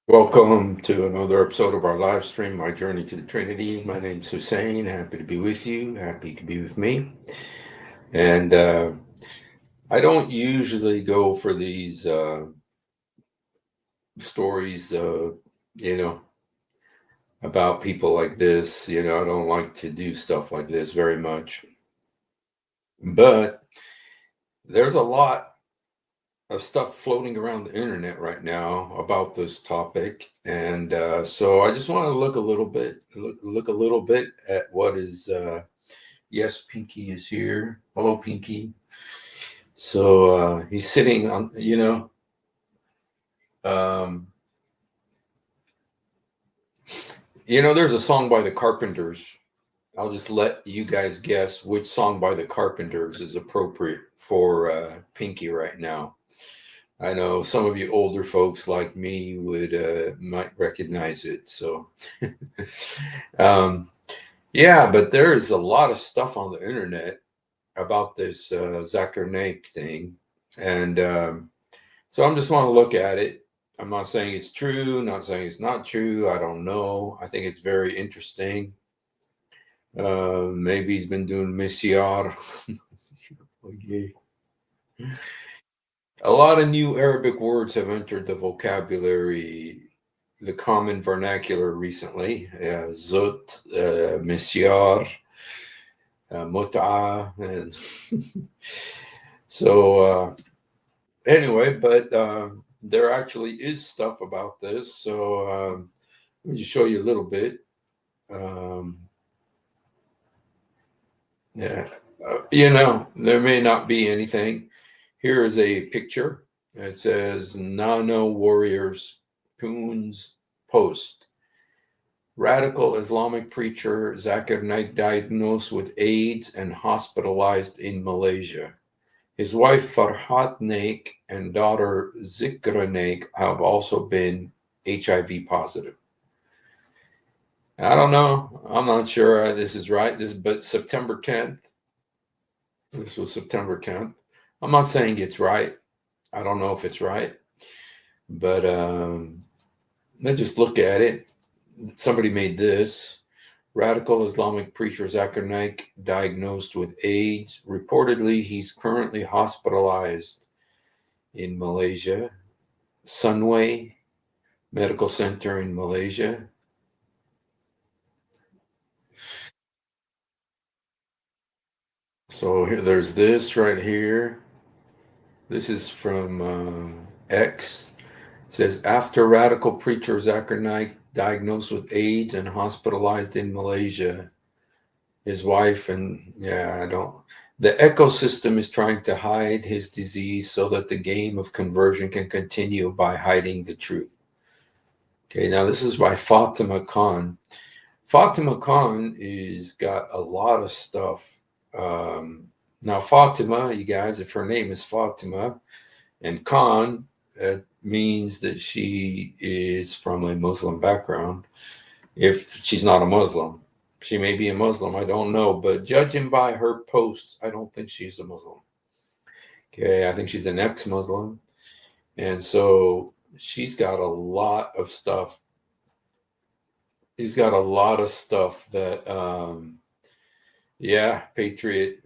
Welcome to another episode of our live stream, My Journey to the Trinity. My name's Hussein. Happy to be with you. Happy to be with me. And I don't usually go for these stories, you know, about people like this. I don't like to do stuff like this very much. But there's a lot of stuff floating around the internet right now about this topic, and so I just want to look a little bit at what is. Yes, Pinky is here. Hello, Pinky. So he's sitting on. Um, there's a song by the Carpenters. I'll just let you guys guess which song by the Carpenters is appropriate for Pinky right now. I know some of you older folks like me would might recognize it. So, um, yeah, but there is a lot of stuff on the internet about this Zakir Naik thing, and so I'm just want to look at it. I'm not saying it's true, not saying it's not true. I don't know. I think it's very interesting. Maybe he's been doing Messiar. A lot of new Arabic words have entered the vocabulary, the common vernacular recently. Zut, Misyar, Mut'a. And so, anyway, but there actually is stuff about this. So, let me just show you a little bit. Um, yeah, there may not be anything. Here is a picture. It says Nano Warriors Poon's Post. Radical Islamic preacher Zakir Naik diagnosed with AIDS and hospitalized in Malaysia. His wife Farhat Naik and daughter Zakir Naik have also been HIV positive. I don't know. I'm not sure this is right. But September 10th. This was September 10th. I'm not saying it's right. I don't know if it's right, but let's just look at it. Somebody made this. Radical Islamic preacher Zakir Naik diagnosed with AIDS. Reportedly, he's currently hospitalized in Malaysia. Sunway Medical Center in Malaysia. So here, there's this right here. This is from X. It says, after radical preacher Zakir Naik diagnosed with AIDS and hospitalized in Malaysia, his wife the ecosystem is trying to hide his disease so that the game of conversion can continue by hiding the truth. Okay, now this is by Fatima Khan. Fatima Khan is got a lot of stuff. Now Fatima, you guys, if her name is Fatima, and Khan means that she is from a Muslim background. If she's not a Muslim, she may be a Muslim. I don't know, but judging by her posts, I don't think she's a Muslim. Okay, I think she's an ex-Muslim, and so she's got a lot of stuff. He's got a lot of stuff that, yeah, Patriot.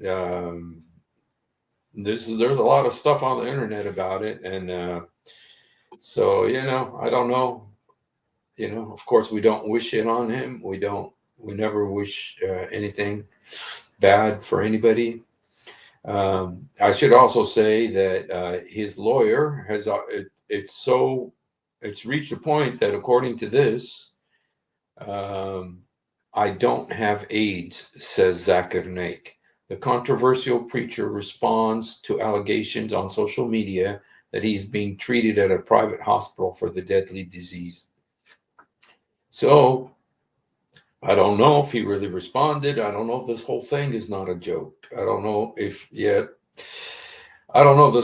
There's a lot of stuff on the internet about it, and so I don't know. Of course, we don't wish it on him. We never wish anything bad for anybody. I should also say that his lawyer has it's reached a point that according to this, I don't have AIDS, says Zakir Naik. The controversial preacher responds to allegations on social media that he's being treated at a private hospital for the deadly disease. So I don't know if he really responded. I don't know if this whole thing is not a joke. I don't know if this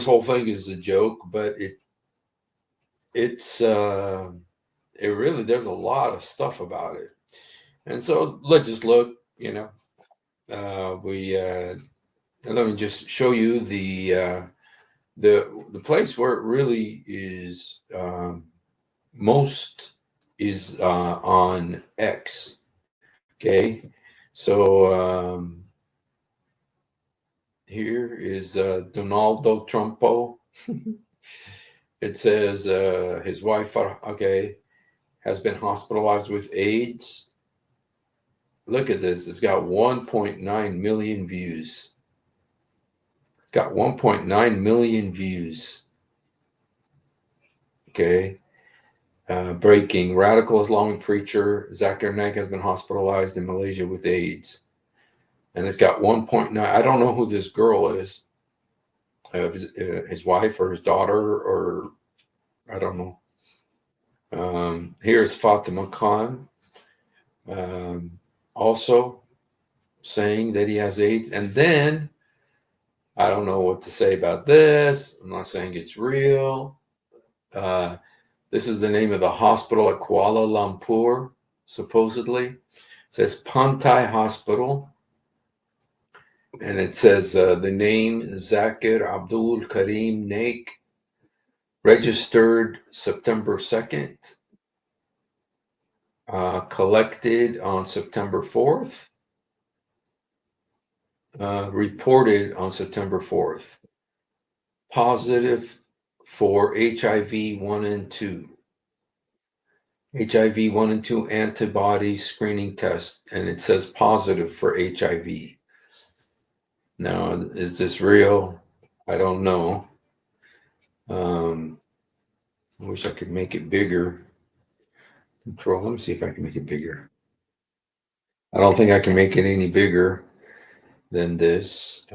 whole thing is a joke, but it's it really, there's a lot of stuff about it. And so let's just look, let me just show you the place where it really is most is on X. Okay, so here is Donaldo Trumpo. It says his wife, okay, has been hospitalized with AIDS. Look at this. It's got 1.9 million views. It's got 1.9 million views. Okay. Breaking. Radical Islamic preacher Zakir Naik has been hospitalized in Malaysia with AIDS. And it's got 1.9. I don't know who this girl is. His wife or his daughter, or I don't know. Here's Fatima Khan, also saying that he has AIDS. And then I don't know what to say about this. I'm not saying it's real. This is the name of the hospital at Kuala Lumpur, supposedly. It says Pantai Hospital. And it says the name Zakir Abdul Karim Naik, registered September 2nd, collected on September 4th, reported on September 4th. Positive for HIV 1 and 2. HIV 1 and 2 antibody screening test, and it says positive for HIV. Now, is this real? I don't know. I wish I could make it bigger. Control. Let me see if I can make it bigger. I don't think I can make it any bigger than this.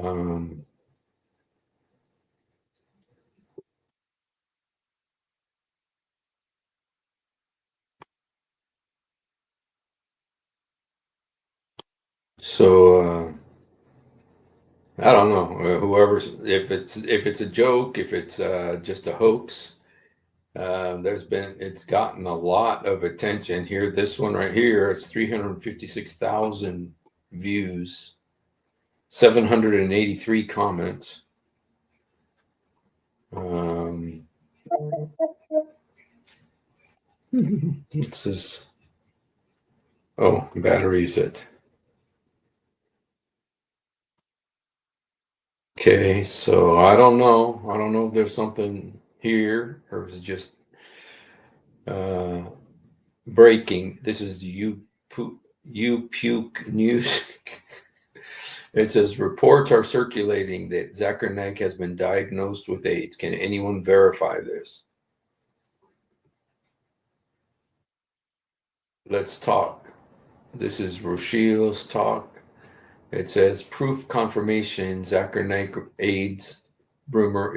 So I don't know. Whoever's, if it's a joke, if it's just a hoax. It's gotten a lot of attention here. This one right here, it's 356,000 views, 783 comments. It's this. Oh, battery set. Okay, so I don't know. I don't know if there's something here or if it's just uh, breaking. This is you puke news. It says reports are circulating that Zakir Naik has been diagnosed with AIDS. Can anyone verify this? Let's talk. This is Rochelle's talk. It says proof confirmation Zakir Naik AIDS rumor.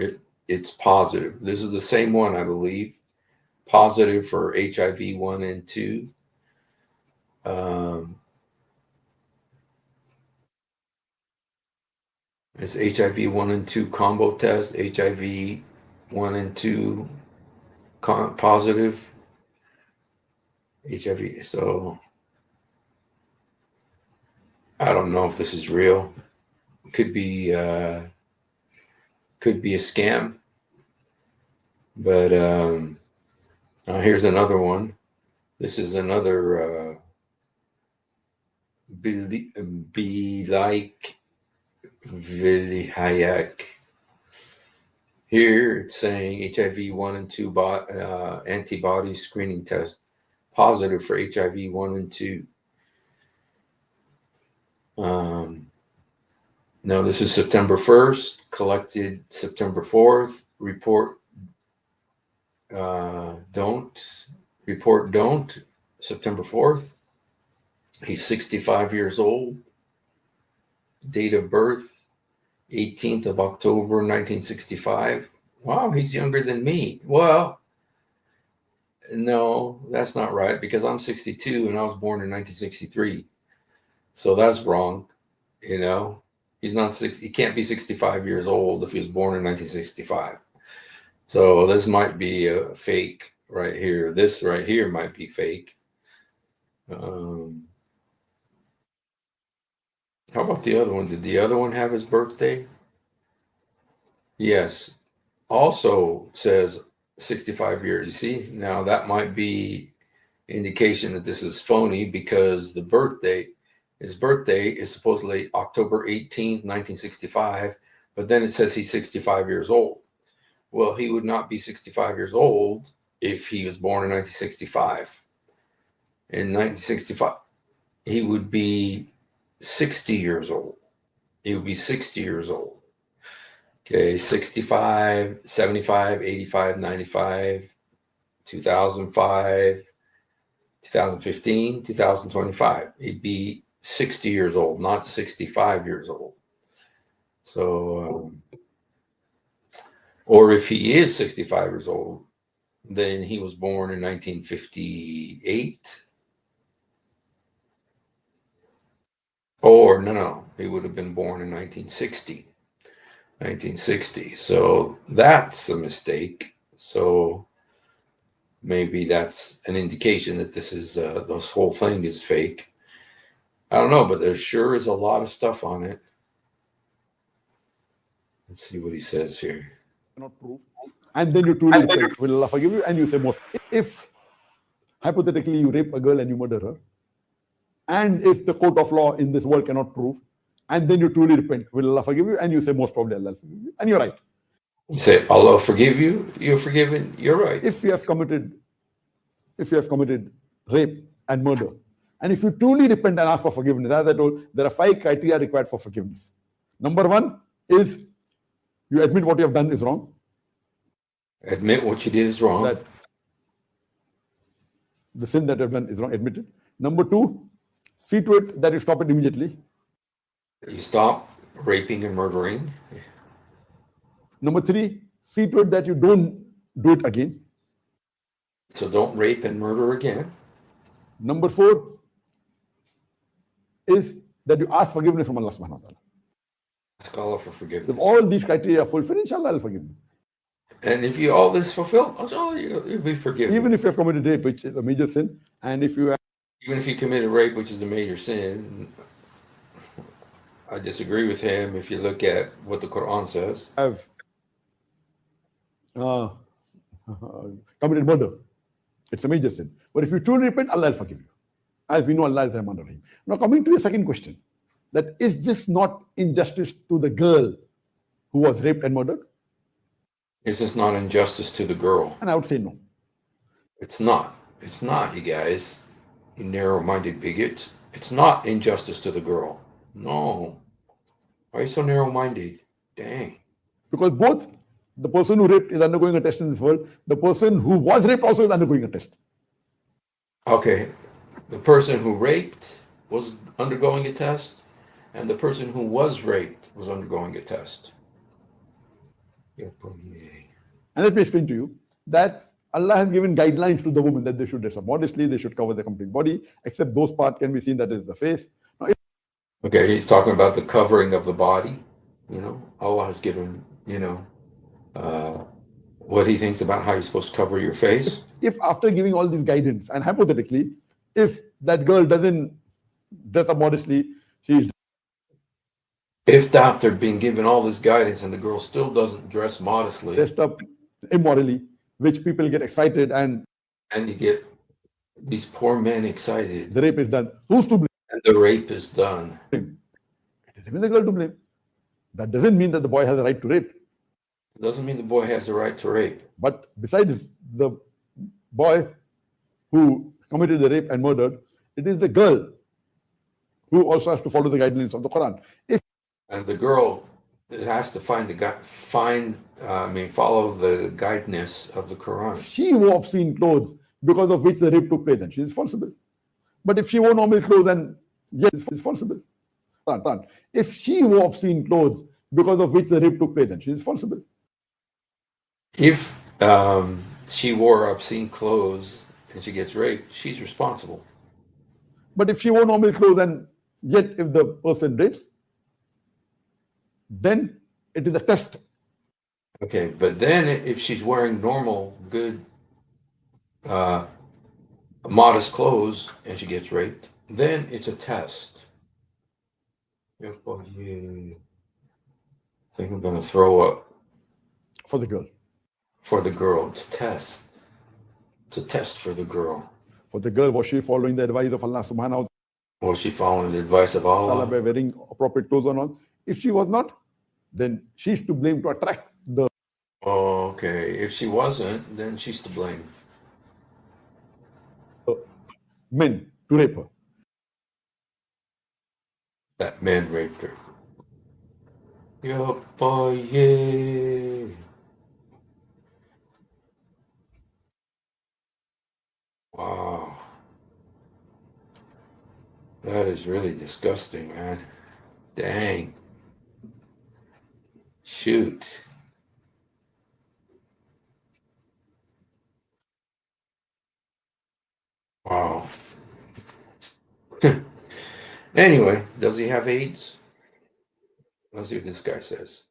It's positive. This is the same one, I believe. Positive for HIV 1 and 2. It's HIV 1 and 2 combo test, HIV 1 and 2 positive, HIV. So I don't know if this is real. Could be a scam. But here's another one. This is another be like Vilihayak. Here it's saying HIV 1 and 2 antibody screening test positive for HIV 1 and 2. Now this is September 1st, collected September 4th, report don't, September 4th. He's 65 years old. Date of birth, 18th of October, 1965. Wow, he's younger than me. Well, no, that's not right because I'm 62 and I was born in 1963. So that's wrong. You know, he's not he can't be 65 years old if he was born in 1965. So this might be a fake right here. This right here might be fake. How about the other one? Did the other one have his birthday? Yes. Also says 65 years. You see, now that might be indication that this is phony because his birthday is supposedly October 18th, 1965, but then it says he's 65 years old. Well, he would not be 65 years old if he was born in 1965. In 1965, he would be 60 years old. He would be 60 years old. Okay, 65, 75, 85, 95, 2005, 2015, 2025. He'd be 60 years old, not 65 years old. So, or if he is 65 years old, then he was born in 1958. Or no, he would have been born in 1960. 1960. So that's a mistake. So maybe that's an indication that this whole thing is fake. I don't know, but there sure is a lot of stuff on it. Let's see what he says here. Cannot prove, and then you truly repent, will Allah forgive you? And you say most. If hypothetically you rape a girl and you murder her, and if the court of law in this world cannot prove, and then you truly repent, will Allah forgive you? And you say most probably Allah will forgive you, and you're right. You say Allah forgive you, you're forgiven, you're right. If you have committed rape and murder, and if you truly repent and ask for forgiveness, as I told, there are 5 criteria required for forgiveness. Number 1 is you admit what you have done is wrong. Admit what you did is wrong. That the sin that you have done is wrong, admit it. Number 2, see to it that you stop it immediately. You stop raping and murdering. Number 3, see to it that you don't do it again. So don't rape and murder again. Number 4 is that you ask forgiveness from Allah subhanahu wa ta'ala. Ask Allah for forgiveness. If all these criteria are fulfilled, inshallah I'll forgive you. And if you all this fulfilled, you'll be forgiven. Even if you have committed rape, which is a major sin, and if you have, even if you committed rape, which is a major sin, I disagree with him if you look at what the Quran says. Have committed murder, it's a major sin. But if you truly repent, Allah will forgive you. As we know, Allah is Rahman Rahim. Now, coming to your second question, that is this not injustice to the girl who was raped and murdered? Is this not injustice to the girl? And I would say no. It's not. It's not, you guys. You narrow-minded bigots. It's not injustice to the girl. No. Why are you so narrow-minded? Dang. Because both the person who raped is undergoing a test in this world. The person who was raped also is undergoing a test. Okay. The person who raped was undergoing a test, and the person who was raped was undergoing a test. And let me explain to you that Allah has given guidelines to the women that they should dress up modestly, they should cover their complete body, except those parts can be seen that is the face. Now, okay, he's talking about the covering of the body. You know, Allah has given, what he thinks about how you're supposed to cover your face. If after giving all this guidance, and hypothetically, if that girl doesn't dress up modestly, she's if after being given all this guidance and the girl still doesn't dress modestly, dressed up immorally, which people get excited and you get these poor men excited, the rape is done, who's to blame? And the rape is done. It is even the girl to blame. That doesn't mean that the boy has a right to rape. It doesn't mean the boy has the right to rape. But besides the boy who committed the rape and murdered, it is the girl who also has to follow the guidelines of the Quran. And the girl has to follow the guidance of the Quran. She wore obscene clothes because of which the rape took place, and she is responsible. But if she wore normal clothes and yet is responsible. If she wore obscene clothes because of which the rape took place, then she is responsible. If she wore obscene clothes and she gets raped, she's responsible. But if she wore normal clothes and yet if the person rapes, then it is a test. Okay, but then if she's wearing normal, good, modest clothes and she gets raped, then it's a test. I think I'm going to throw up. For the girl. For the girl, it's test. It's a test for the girl. For the girl, was she following the advice of Allah subhanahu wa Was she following the advice of ta'ala Allah? by wearing appropriate clothes or not? If she was not, then she's to blame to attract the Oh, okay. If she wasn't, then she's to blame. men to rape her. That man raped her. Yoppa, yeah. Wow. That is really disgusting, man. Dang. Shoot. Wow. Anyway, does he have AIDS? Let's see what this guy says.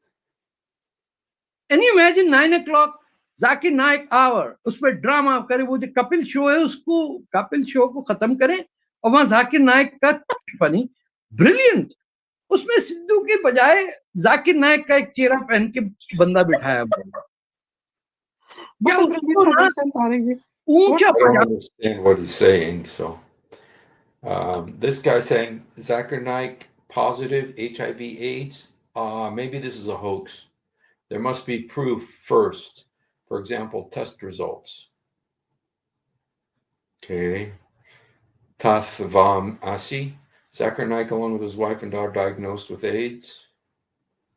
Can you imagine 9 o'clock Zakir Naik hour उस पर drama करे, वो जो Kapil show है उसको, Kapil show को खत्म करें और वहां जाकिर नाइक का फनी ब्रिलियंट, उसमें सिद्धू के बजाय जाकिर नाइक का एक चेहरा पहन के बंदा बिठाया या उसको ना ऊंचा I don't understand what he's saying. So, this guy saying Zakir Naik positive HIV/AIDS. Maybe this is a hoax. There must be proof first. For example, test results. Okay. Tathvam Asi. Zakir Naik, along with his wife and daughter, diagnosed with AIDS.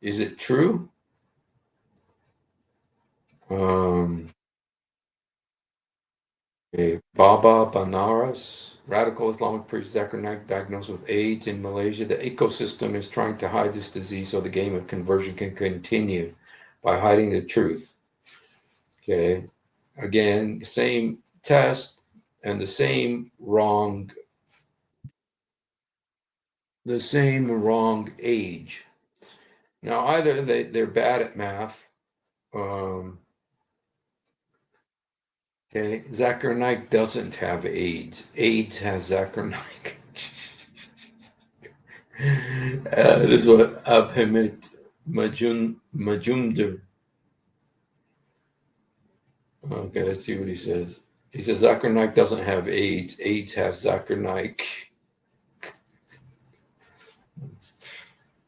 Is it true? Okay. Baba Banaras, radical Islamic priest Zakir Naik, diagnosed with AIDS in Malaysia. The ecosystem is trying to hide this disease so the game of conversion can continue by hiding the truth. Okay. Again, same test and the same wrong age. Now, either they're bad at math. Okay, Zakir Naik doesn't have AIDS. AIDS has Zakir Naik. This is what Abhimit Majumder. Okay, let's see what he says. He says Zakir Naik doesn't have AIDS. AIDS has Zakir Naik.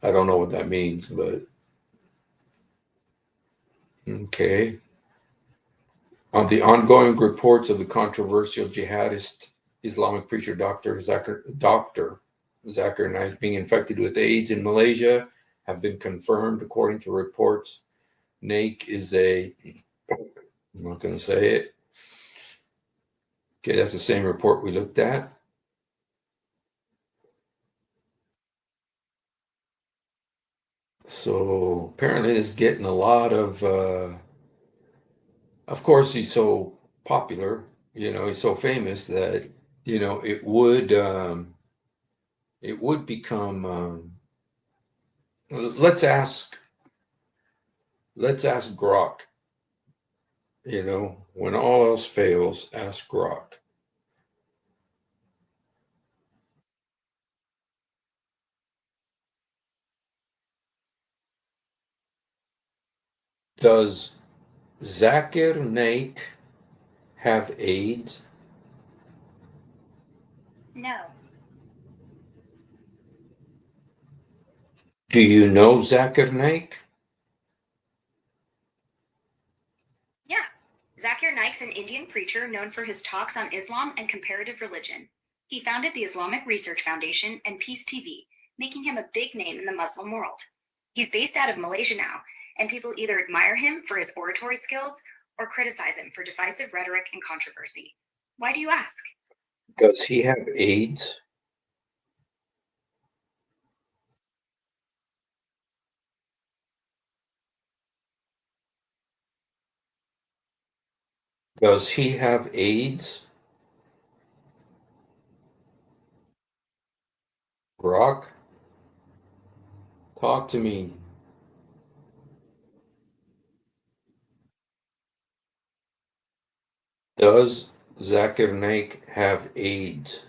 I don't know what that means, but okay. On the ongoing reports of the controversial jihadist Islamic preacher Dr. Zakir Naik being infected with AIDS in Malaysia have been confirmed according to reports. Naik is I'm not going to say it. Okay, that's the same report we looked at. So apparently it's getting a lot of course, he's so popular, he's so famous that, it would become, let's ask Grok, when all else fails, ask Grok. Does Zakir Naik have AIDS? No. Do you know Zakir Naik? Yeah. Zakir Naik's an Indian preacher known for his talks on Islam and comparative religion. He founded the Islamic Research Foundation and Peace TV, making him a big name in the Muslim world. He's based out of Malaysia now, and people either admire him for his oratory skills or criticize him for divisive rhetoric and controversy. Why do you ask? Does he have AIDS? Does he have AIDS? Grok? Talk to me. Does Zakir Naik have AIDS?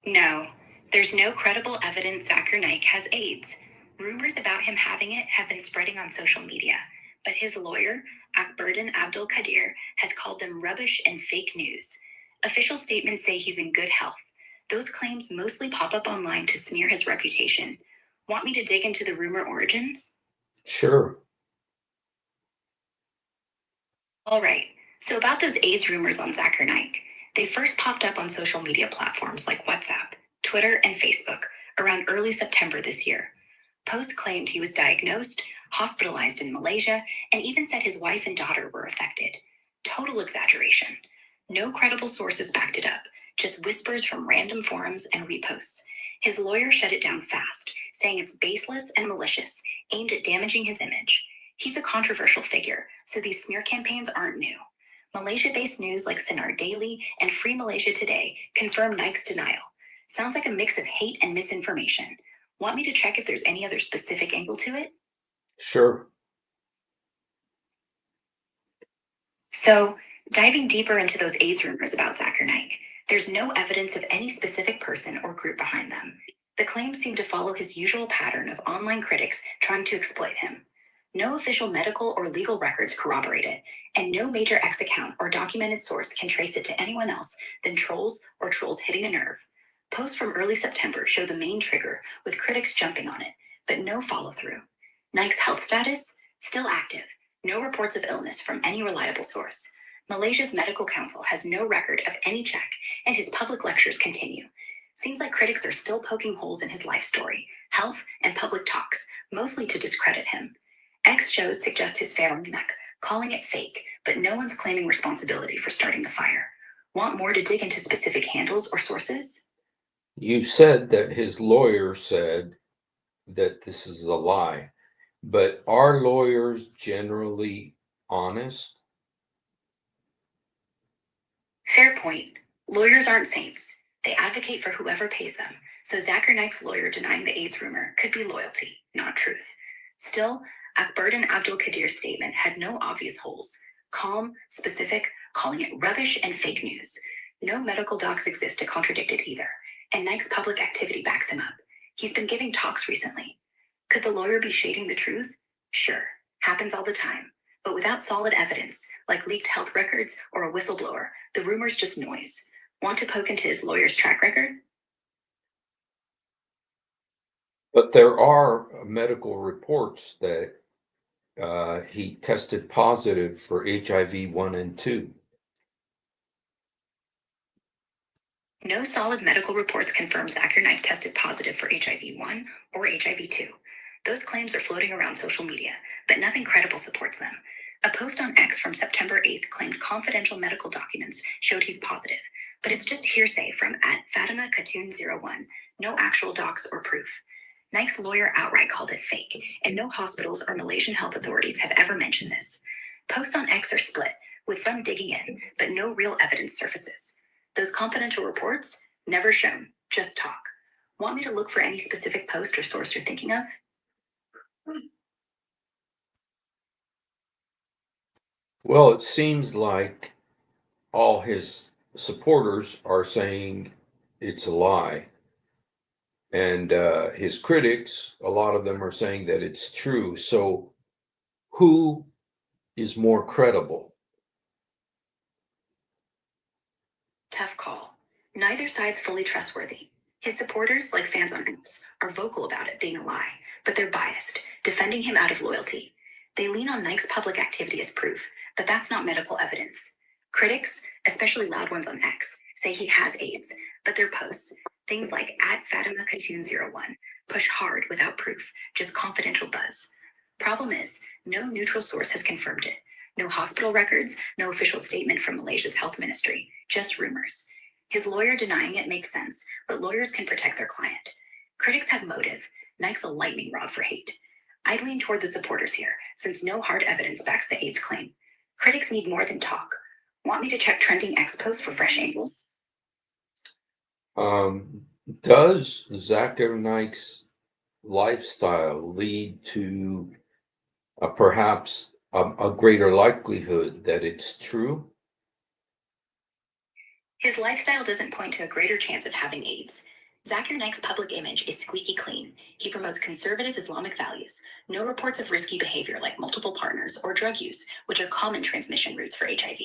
No. There's no credible evidence Zakir Naik has AIDS. Rumors about him having it have been spreading on social media, but his lawyer, Akberdin Abdul Qadir, has called them rubbish and fake news. Official statements say he's in good health. Those claims mostly pop up online to smear his reputation. Want me to dig into the rumor origins? Sure. All right, so about those AIDS rumors on Zakir Naik. They first popped up on social media platforms like WhatsApp, Twitter, and Facebook around early September this year. Posts claimed he was diagnosed, hospitalized in Malaysia, and even said his wife and daughter were affected. Total exaggeration. No credible sources backed it up, just whispers from random forums and reposts. His lawyer shut it down fast, saying it's baseless and malicious, aimed at damaging his image. He's a controversial figure, so these smear campaigns aren't new. Malaysia-based news like Sinar Daily and Free Malaysia Today confirm Naik's denial. Sounds like a mix of hate and misinformation. Want me to check if there's any other specific angle to it? Sure. So, diving deeper into those AIDS rumors about Zakir Naik, there's no evidence of any specific person or group behind them. The claims seem to follow his usual pattern of online critics trying to exploit him. No official medical or legal records corroborate it, and no major X account or documented source can trace it to anyone else than trolls or trolls hitting a nerve. Posts from early September show the main trigger, with critics jumping on it, but no follow-through. Naik's health status? Still active. No reports of illness from any reliable source. Malaysia's medical council has no record of any check, and his public lectures continue. Seems like critics are still poking holes in his life story, health, and public talks, mostly to discredit him. X shows suggest his family neck, calling it fake, but no one's claiming responsibility for starting the fire. Want more to dig into specific handles or sources? You said that his lawyer said that this is a lie, but are lawyers generally honest? Fair point. Lawyers aren't saints. They advocate for whoever pays them, so Zakir Naik's lawyer denying the AIDS rumor could be loyalty, not truth. Still, Akberdin Abdul Qadir's statement had no obvious holes. Calm, specific, calling it rubbish and fake news. No medical docs exist to contradict it either, and Naik's public activity backs him up. He's been giving talks recently. Could the lawyer be shading the truth? Sure, happens all the time. But without solid evidence, like leaked health records or a whistleblower, the rumor's just noise. Want to poke into his lawyer's track record? But there are medical reports that he tested positive for HIV 1 and 2. No solid medical reports confirm Zakir Naik tested positive for HIV 1 or HIV 2. Those claims are floating around social media, but nothing credible supports them. A post on X from September 8th claimed confidential medical documents showed he's positive, but it's just hearsay from @Fatima-Khatun01, no actual docs or proof. Naik's lawyer outright called it fake, and no hospitals or Malaysian health authorities have ever mentioned this. Posts on X are split, with some digging in, but no real evidence surfaces. Those confidential reports? Never shown, just talk. Want me to look for any specific post or source you're thinking of? Well, it seems like all his supporters are saying it's a lie. And his critics, a lot of them are saying that it's true. So who is more credible? Tough call. Neither side's fully trustworthy. His supporters, like fans on X, are vocal about it being a lie, but they're biased, defending him out of loyalty. They lean on Naik's public activity as proof, but that's not medical evidence. Critics, especially loud ones on X, say he has AIDS, but their posts, things like @Fatima-Khatun01, push hard without proof, just confidential buzz. Problem is, no neutral source has confirmed it. No hospital records, no official statement from Malaysia's health ministry, just rumors. His lawyer denying it makes sense, but lawyers can protect their client. Critics have motive. Naik's a lightning rod for hate. I'd lean toward the supporters here, since no hard evidence backs the AIDS claim. Critics need more than talk. Want me to check trending X posts for fresh angles? Does Zakir Naik's lifestyle lead to perhaps a greater likelihood that it's true? His lifestyle doesn't point to a greater chance of having AIDS. Zakir Naik's public image is squeaky clean. He promotes conservative Islamic values. No reports of risky behavior like multiple partners or drug use, which are common transmission routes for HIV.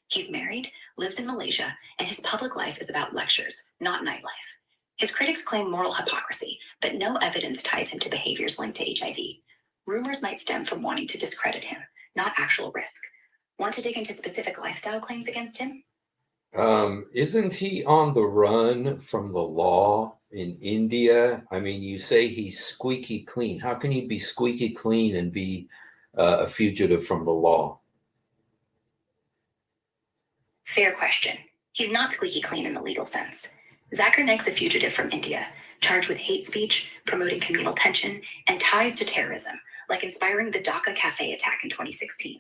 He's married, lives in Malaysia, and his public life is about lectures, not nightlife. His critics claim moral hypocrisy, but no evidence ties him to behaviors linked to HIV. Rumors might stem from wanting to discredit him, not actual risk. Want to dig into specific lifestyle claims against him? Isn't he on the run from the law in India? I mean, you say he's squeaky clean. How can you be squeaky clean and be a fugitive from the law? Fair question. He's not squeaky clean in the legal sense. Zakir Naik's a fugitive from India, charged with hate speech, promoting communal tension, and ties to terrorism, like inspiring the Dhaka cafe attack in 2016.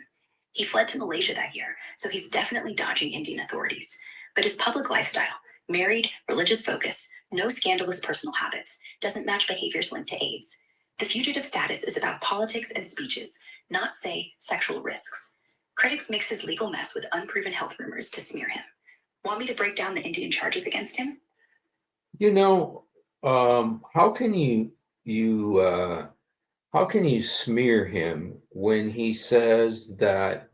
He fled to Malaysia that year, so he's definitely dodging Indian authorities. But his public lifestyle, married, religious focus, no scandalous personal habits, doesn't match behaviors linked to AIDS. The fugitive status is about politics and speeches, not, say, sexual risks. Critics mix his legal mess with unproven health rumors to smear him. Want me to break down the Indian charges against him? You know, how can you smear him when he says that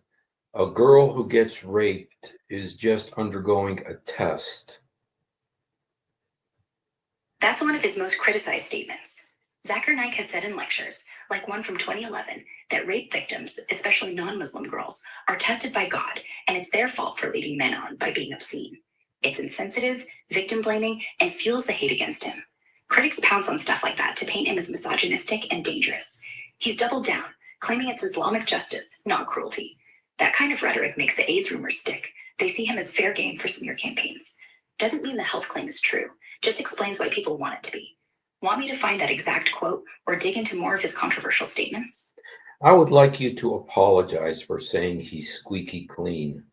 a girl who gets raped is just undergoing a test? That's one of his most criticized statements. Zakir Naik has said in lectures, like one from 2011, that rape victims, especially non-Muslim girls, are tested by God, and it's their fault for leading men on by being obscene. It's insensitive, victim-blaming, and fuels the hate against him. Critics pounce on stuff like that to paint him as misogynistic and dangerous. He's doubled down, claiming it's Islamic justice, not cruelty. That kind of rhetoric makes the AIDS rumors stick. They see him as fair game for smear campaigns. Doesn't mean the health claim is true, just explains why people want it to be. Want me to find that exact quote or dig into more of his controversial statements? I would like you to apologize for saying he's squeaky clean.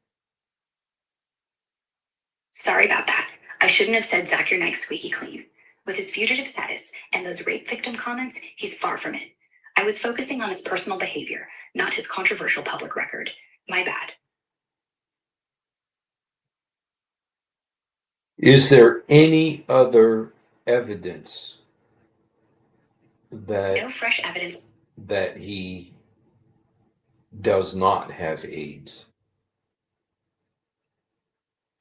Sorry about that. I shouldn't have said Zakir Naik's squeaky clean. With his fugitive status and those rape victim comments, he's far from it. I was focusing on his personal behavior, not his controversial public record. My bad. Is there any other evidence No fresh evidence. that he does not have AIDS?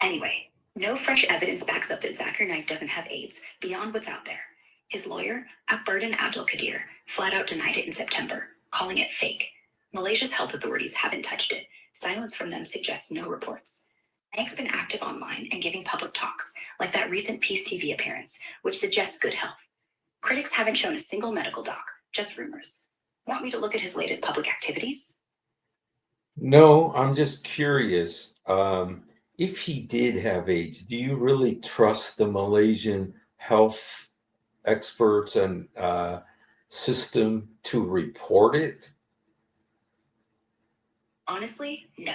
Anyway, no fresh evidence backs up that Zakir Naik doesn't have AIDS beyond what's out there. His lawyer, Akbardin Abdul Qadir, flat out denied it in September, calling it fake. Malaysia's health authorities haven't touched it. Silence from them suggests no reports. Naik's been active online and giving public talks, like that recent Peace TV appearance, which suggests good health. Critics haven't shown a single medical doc, just rumors. Want me to look at his latest public activities? No, I'm just curious. If he did have AIDS, do you really trust the Malaysian health experts and system to report it? Honestly, no.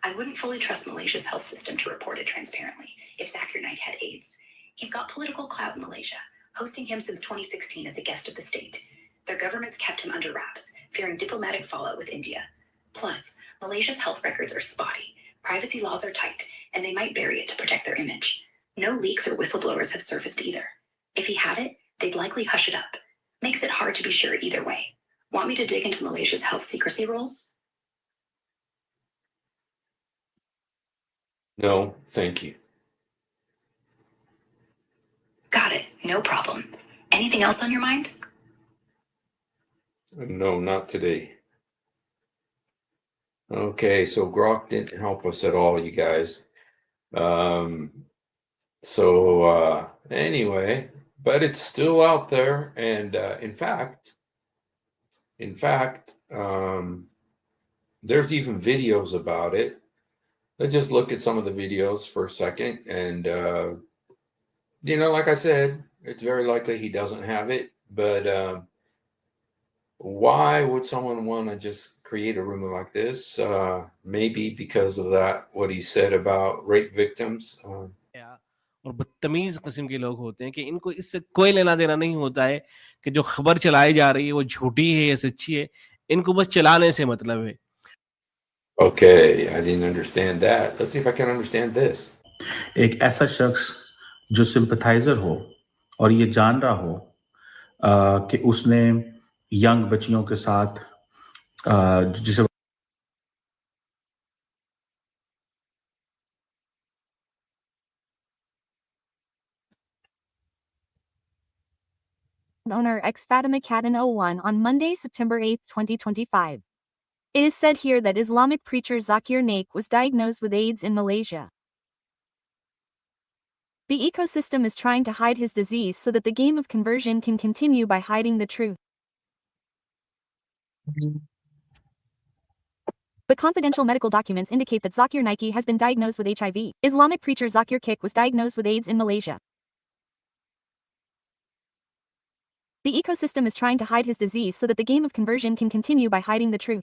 I wouldn't fully trust Malaysia's health system to report it transparently if Zakir Naik had AIDS. He's got political clout in Malaysia, hosting him since 2016 as a guest of the state. Their governments kept him under wraps, fearing diplomatic fallout with India. Plus, Malaysia's health records are spotty, privacy laws are tight, and they might bury it to protect their image. No leaks or whistleblowers have surfaced either. If he had it, they'd likely hush it up. Makes it hard to be sure either way. Want me to dig into Malaysia's health secrecy rules? No, thank you. Got it. No problem. Anything else on your mind? No, not today. Okay, so Grok didn't help us at all, you guys. Anyway, but it's still out there, and in fact, there's even videos about it. Let's just look at some of the videos for a second, and like I said, it's very likely he doesn't have it, but why would someone want to just create a rumor like this? Maybe because of that, what he said about rape victims. और बदतमीज किस्म के लोग होते हैं कि इनको इससे कोई लेना देना नहीं होता है कि जो खबर चलाई जा रही है वो झूठी है या सच्ची है, इनको बस चलाने से मतलब है. Okay, I didn't understand that. Let's see if I can understand this. एक ऐसा शख्स जो सिंपथाइजर हो और ये जान रहा हो कि उसने यंग बच्चियों के साथ जिसे owner ex Fatima Cadden 01 on Monday, September 8, 2025. It is said here that Islamic preacher Zakir Naik was diagnosed with AIDS in Malaysia. The ecosystem is trying to hide his disease so that the game of conversion can continue by hiding the truth. But confidential medical documents indicate that Zakir Naik has been diagnosed with HIV. Islamic preacher Zakir Naik was diagnosed with AIDS in Malaysia. The ecosystem is trying to hide his disease so that the game of conversion can continue by hiding the truth.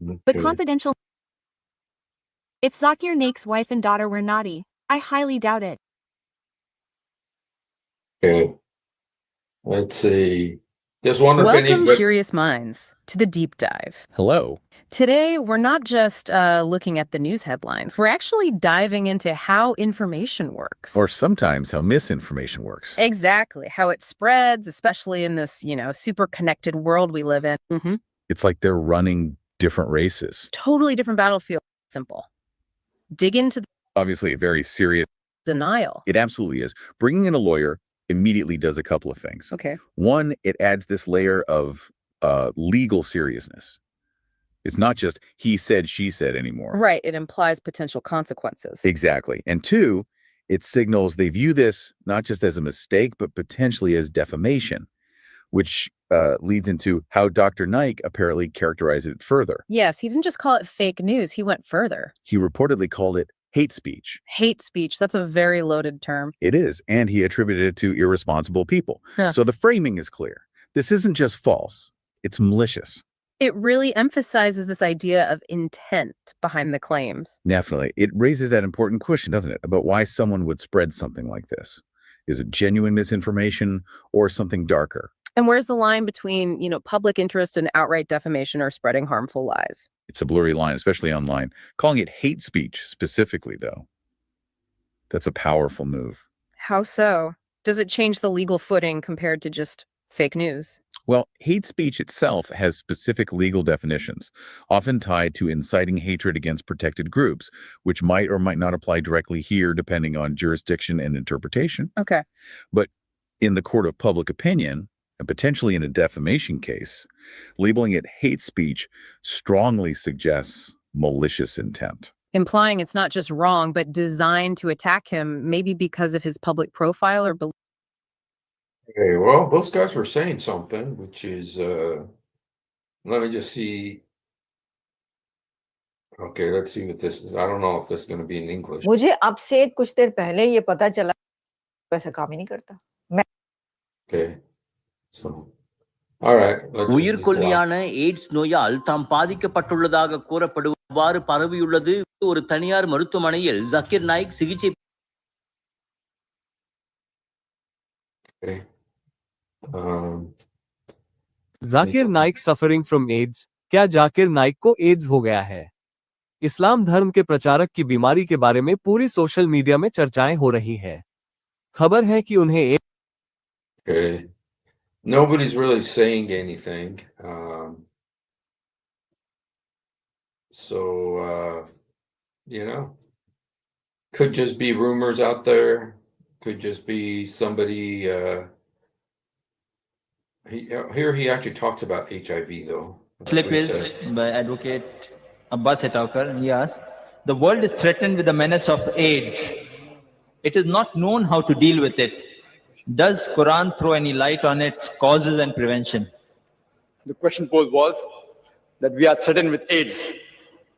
But Okay. confidential. If Zakir Naik's wife and daughter were naughty, I highly doubt it. Okay. Let's see. Just wonder if Welcome, anybody. curious minds, to the deep dive. Hello. Today, we're not just looking at the news headlines. We're actually diving into how information works. Or sometimes how misinformation works. Exactly, how it spreads, especially in this, super connected world we live in. It's like they're running different races. Totally different battlefield. Simple. Dig into the Obviously, a very serious. denial. It absolutely is. Bringing in a lawyer immediately does a couple of things. Okay. One, it adds this layer of legal seriousness. It's not just he said, she said anymore. Right, it implies potential consequences. Exactly. And two, it signals they view this not just as a mistake, but potentially as defamation, which leads into how Dr. Naik apparently characterized it further. Yes, he didn't just call it fake news, he went further. He reportedly called it hate speech. Hate speech, that's a very loaded term. It is, and he attributed it to irresponsible people. Huh. So the framing is clear. This isn't just false, it's malicious. It really emphasizes this idea of intent behind the claims. Definitely. It raises that important question, doesn't it, about why someone would spread something like this. Is it genuine misinformation or something darker? And where's the line between, public interest and outright defamation or spreading harmful lies? It's a blurry line, especially online. Calling it hate speech specifically, though, that's a powerful move. How so? Does it change the legal footing compared to just fake news? Well, hate speech itself has specific legal definitions, often tied to inciting hatred against protected groups, which might or might not apply directly here, depending on jurisdiction and interpretation. Okay. But in the court of public opinion, and potentially in a defamation case, labeling it hate speech strongly suggests malicious intent. Implying it's not just wrong, but designed to attack him, maybe because of his public profile or belief. Okay, well, those guys were saying something, which is, let me just see. Okay, let's see what this is. I don't know if this is going to be in English. मुझे अब से कुछ देर पहले ये पता चला वैसा काम ही नहीं करता मैं Okay, so, all right. Let's just உயிர்கொல்லியான எய்ட்ஸ் நோயால் தாம் பாதிக்கப்பட்டுள்ளதாக கூறப்படுவாறு பரவியுள்ளது. ஒரு தனியார் மருத்துவமனையில் ஜக்கீர் நாயிக் சிகிச்சை. Okay. Zakir Naik suffering from AIDS. क्या जाकिर नाइक को एड्स हो गया है? इस्लाम धर्म के प्रचारक की बीमारी के बारे में पूरी सोशल मीडिया में चर्चाएं हो रही है। खबर है कि उन्हें Okay. Nobody's really saying anything. So, could just be rumors out there. Could just be somebody. Here he actually talks about HIV, though. Slip is by Advocate Abbas Hetaukar. He asks, the world is threatened with the menace of AIDS. It is not known how to deal with it. Does Quran throw any light on its causes and prevention? The question posed was that we are threatened with AIDS,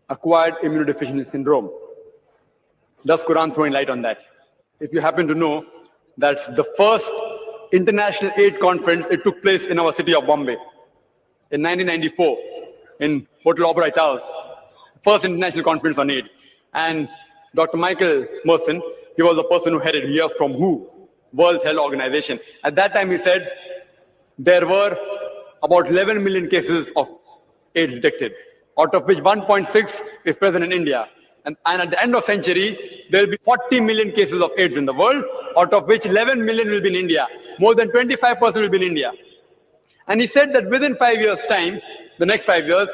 acquired immunodeficiency syndrome. Does Quran throw any light on that? If you happen to know that the first international AIDS conference, it took place in our city of Bombay in 1994 in Hotel Oberoi Towers, first international conference on AIDS. And Dr. Michael Merson, he was the person who headed here from WHO, World Health Organization. At that time, he said there were about 11 million cases of AIDS detected, out of which 1.6 is present in India. And at the end of century, there will be 40 million cases of AIDS in the world, out of which 11 million will be in India. More than 25% will be in India. And he said that within 5 years' time, the next 5 years,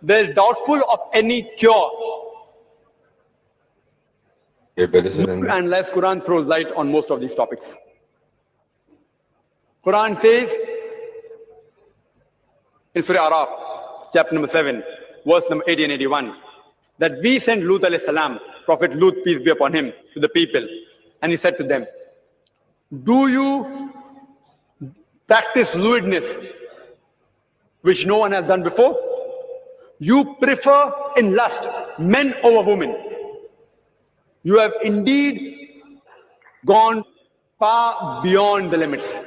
there is doubtful of any cure. Yeah, but is it Unless Quran throws light on most of these topics. Quran says in Surah Araf, chapter number 7, verse number 80 and 81, that we sent Lut alayhi salam, Prophet Lut, peace be upon him, to the people. And he said to them, do you practice lewdness, which no one has done before? You prefer in lust men over women. You have indeed gone far beyond the limits.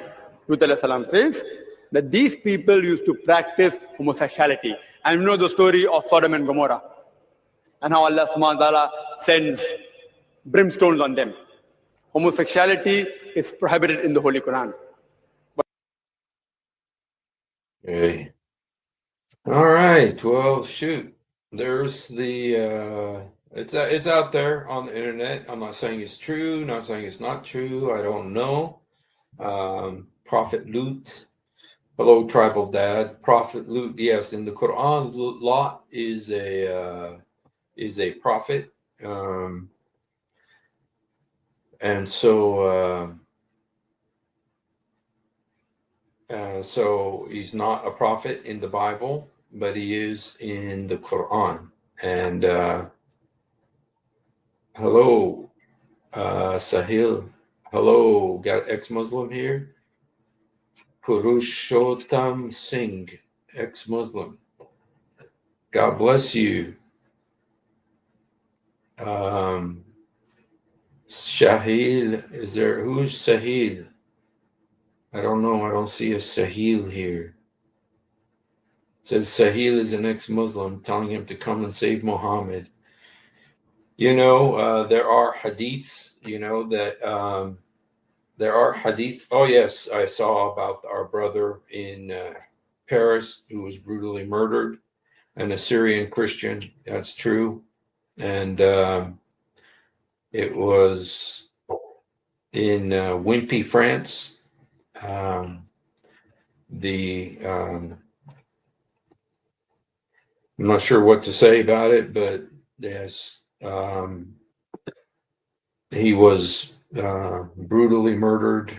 Lut alayhi salam says that these people used to practice homosexuality. And you know the story of Sodom and Gomorrah, and how Allah subhanahu wa ta'ala sends brimstones on them. Homosexuality is prohibited in the Holy Quran. Okay. All right. Well, shoot. There's the it's out there on the internet. I'm not saying it's true, not saying it's not true. I don't know. Prophet Lut. Hello, tribal dad. Prophet Lut. Yes, in the Quran, Lot is a prophet. And so he's not a prophet in the Bible, but he is in the Quran. And hello, Sahil. Hello, got ex-Muslim here. Purushottam Singh, ex-Muslim. God bless you. Shahil, who's Sahil? I don't know. I don't see a Sahil here. It says Sahil is an ex-Muslim telling him to come and save Muhammad. You know, there are hadiths, you know, that there are hadiths. Oh, yes, I saw about our brother in Paris who was brutally murdered, an Assyrian Christian. That's true. And it was in Wimpy, France. I'm not sure what to say about it, but yes, he was brutally murdered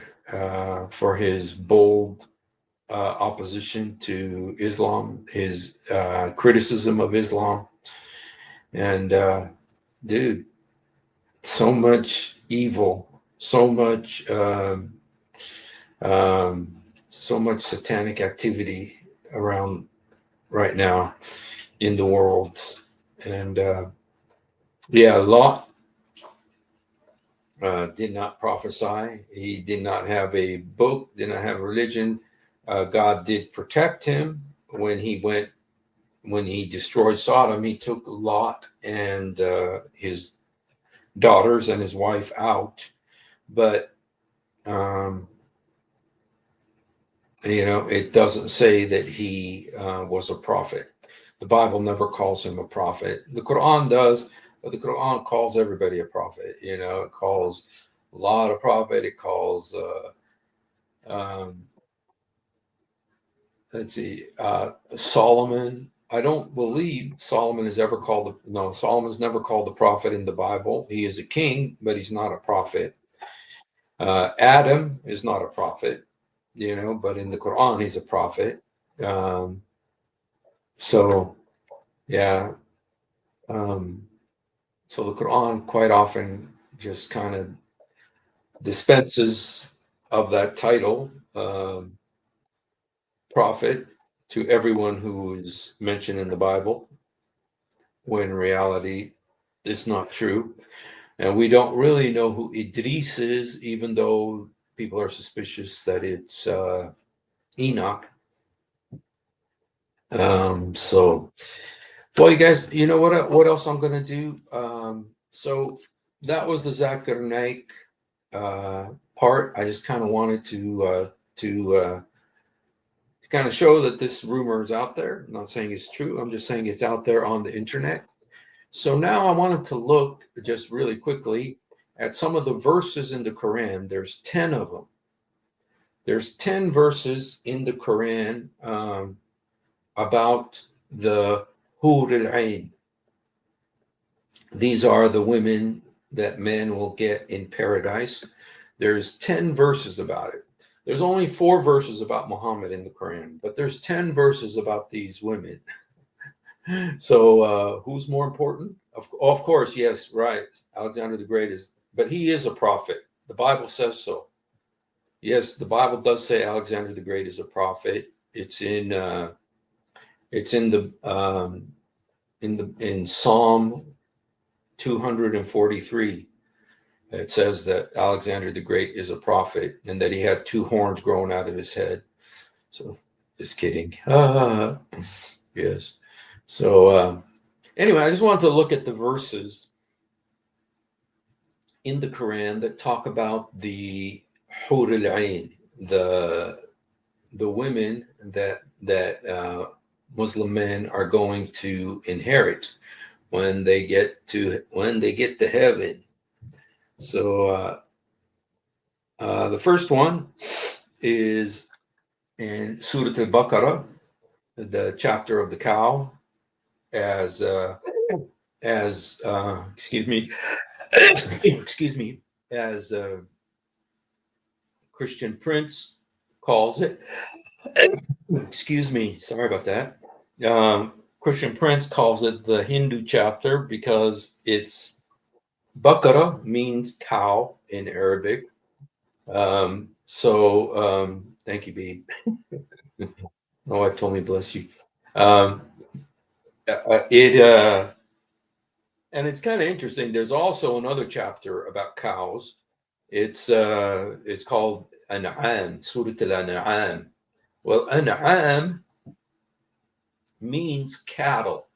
for his bold opposition to Islam, his criticism of Islam. And dude, so much evil, so much satanic activity around right now in the world. And yeah, Lot did not prophesy. He did not have a book, did not have religion. God did protect him when he destroyed Sodom. He took Lot and his daughters and his wife out. But you know, it doesn't say that he was a prophet. The Bible never calls him a prophet. The Quran does, but the Quran calls everybody a prophet. You know, it calls Lot a prophet. It calls, let's see, Solomon. I don't believe Solomon is ever called. No, Solomon's never called a prophet in the Bible. He is a king, but he's not a prophet. Adam is not a prophet, you know, but in the Quran, he's a prophet. So, yeah. So the Quran quite often just kind of dispenses of that title, prophet, to everyone who is mentioned in the Bible, when in reality it's not true. And we don't really know who Idris is, even though people are suspicious that it's Enoch. So, well, you guys, you know what else I'm going to do? So that was the Zakir Naik part. I just kind of wanted to kind of show that this rumor is out there. I'm not saying it's true. I'm just saying it's out there on the internet. So now I wanted to look just really quickly at some of the verses in the Quran. There's 10 of them. There's 10 verses in the Quran about the Hur al-Ain. These are the women that men will get in paradise. There's 10 verses about it. There's only 4 verses about Muhammad in the Quran, but there's 10 verses about these women. So who's more important? Of course, yes, right. Alexander the Great is, but he is a prophet. The Bible says so. Yes, the Bible does say Alexander the Great is a prophet. It's in Psalm 243. It says that Alexander the Great is a prophet and that he had 2 horns growing out of his head. So, just kidding. Yes. So, anyway, I just wanted to look at the verses in the Quran that talk about the Hur al-Ain, the women that Muslim men are going to inherit when they get to heaven. So the first one is in Surah Al-Baqarah, the chapter of the cow, as excuse me, as Christian Prince calls it. Excuse me, sorry about that. Christian Prince calls it the Hindu chapter because it's Baqarah means cow in Arabic. Thank you, Bee. My wife told me bless you. And it's kind of interesting. There's also another chapter about cows. It's called An'am, Surah Al-An'am. Well, An'am means cattle.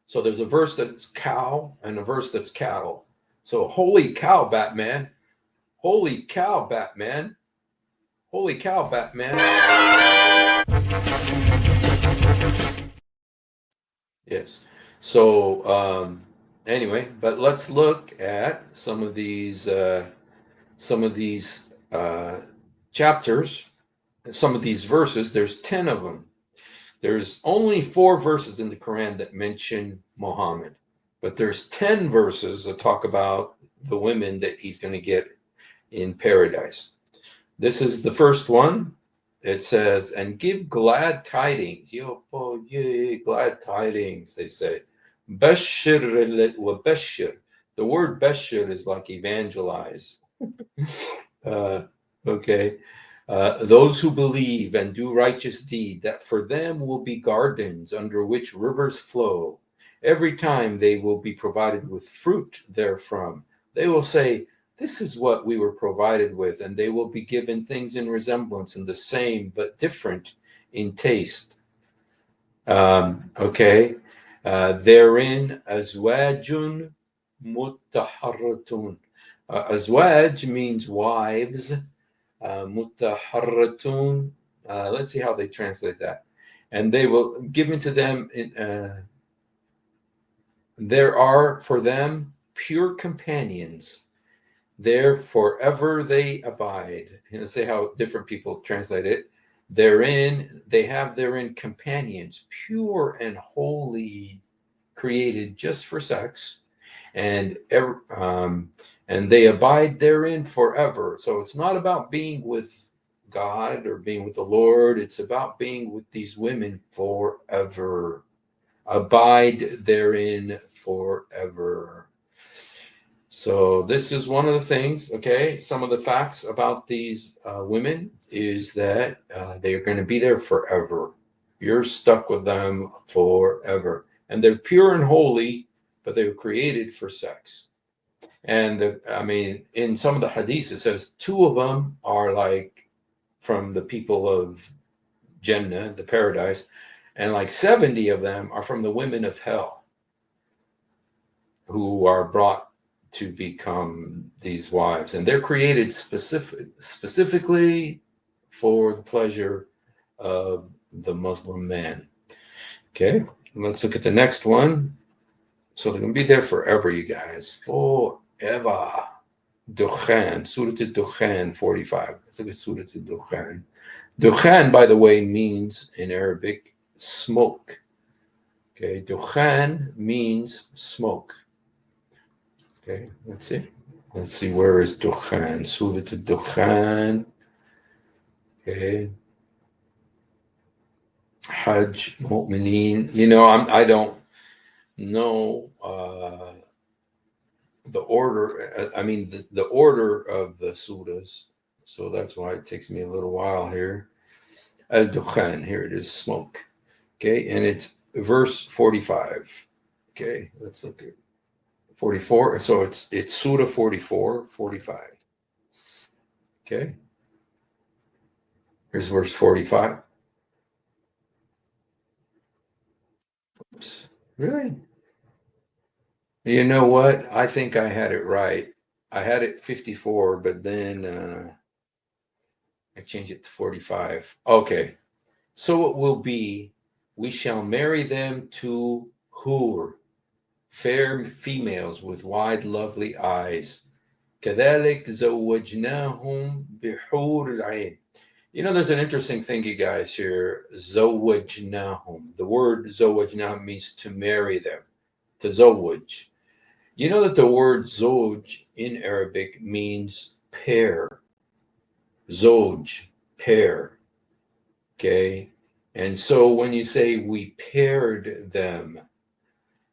So there's a verse that's cow and a verse that's cattle. So holy cow, Batman. Holy cow, Batman. Holy cow, Batman. Yes. So anyway, but let's look at some of these chapters, some of these verses. There's 10 of them. There's only 4 verses in the Quran that mention Muhammad, but there's 10 verses that talk about the women that he's going to get in paradise. This is the first one. It says, and give glad tidings. Glad tidings, they say. Bashir wa bashir. The word bashir is like evangelize. Okay. Those who believe and do righteous deed, that for them will be gardens under which rivers flow. Every time they will be provided with fruit therefrom. They will say, this is what we were provided with, and they will be given things in resemblance and the same, but different in taste. Okay. Therein, azwajun mutaharratun. Azwaj means wives. Mutaharratun. Let's see how they translate that. And they will give into them. There are for them pure companions. There forever they abide. Say how different people translate it. Therein, they have therein companions, pure and holy, created just for sex, and they abide therein forever. So it's not about being with God or being with the Lord. It's about being with these women forever. Abide therein forever. So this is one of the things, okay? Some of the facts about these women is that they are going to be there forever. You're stuck with them forever. And they're pure and holy, but they were created for sex. And in some of the hadiths, it says 2 of them are like from the people of Jannah, the paradise, and like 70 of them are from the women of hell who are brought to become these wives. And they're created specifically for the pleasure of the Muslim man. Okay, let's look at the next one. So they're going to be there forever, you guys. Forever. Dukhan, Surah Al-Dukhan 45. Let's look at Surah Al-Dukhan. Dukhan, by the way, means in Arabic smoke. Okay, Dukhan means smoke. Okay, let's see. Let's see, where is Dukhan? Surah Al-Dukhan. Okay. Hajj, Mu'mineen. You know, I don't know the order. I mean, the order of the surahs. So that's why it takes me a little while here. Al-Dukhan, here it is, smoke. Okay, and it's verse 45. Okay, let's look at 44. So it's Surah 44, 45. Okay, here's verse 45. Oops. Really? You know what? I think I had it right. I had it 54, but then I changed it to 45. Okay. So it will be, we shall marry them to Hur, fair females with wide, lovely eyes. كذلك زوجناهم بحور العين. You know, there's an interesting thing, you guys, here. زوجناهم. The word زوجناهم means to marry them, to زوج. You know that the word zoj in Arabic means pair. Zoj, pair. Okay. And so when you say we paired them,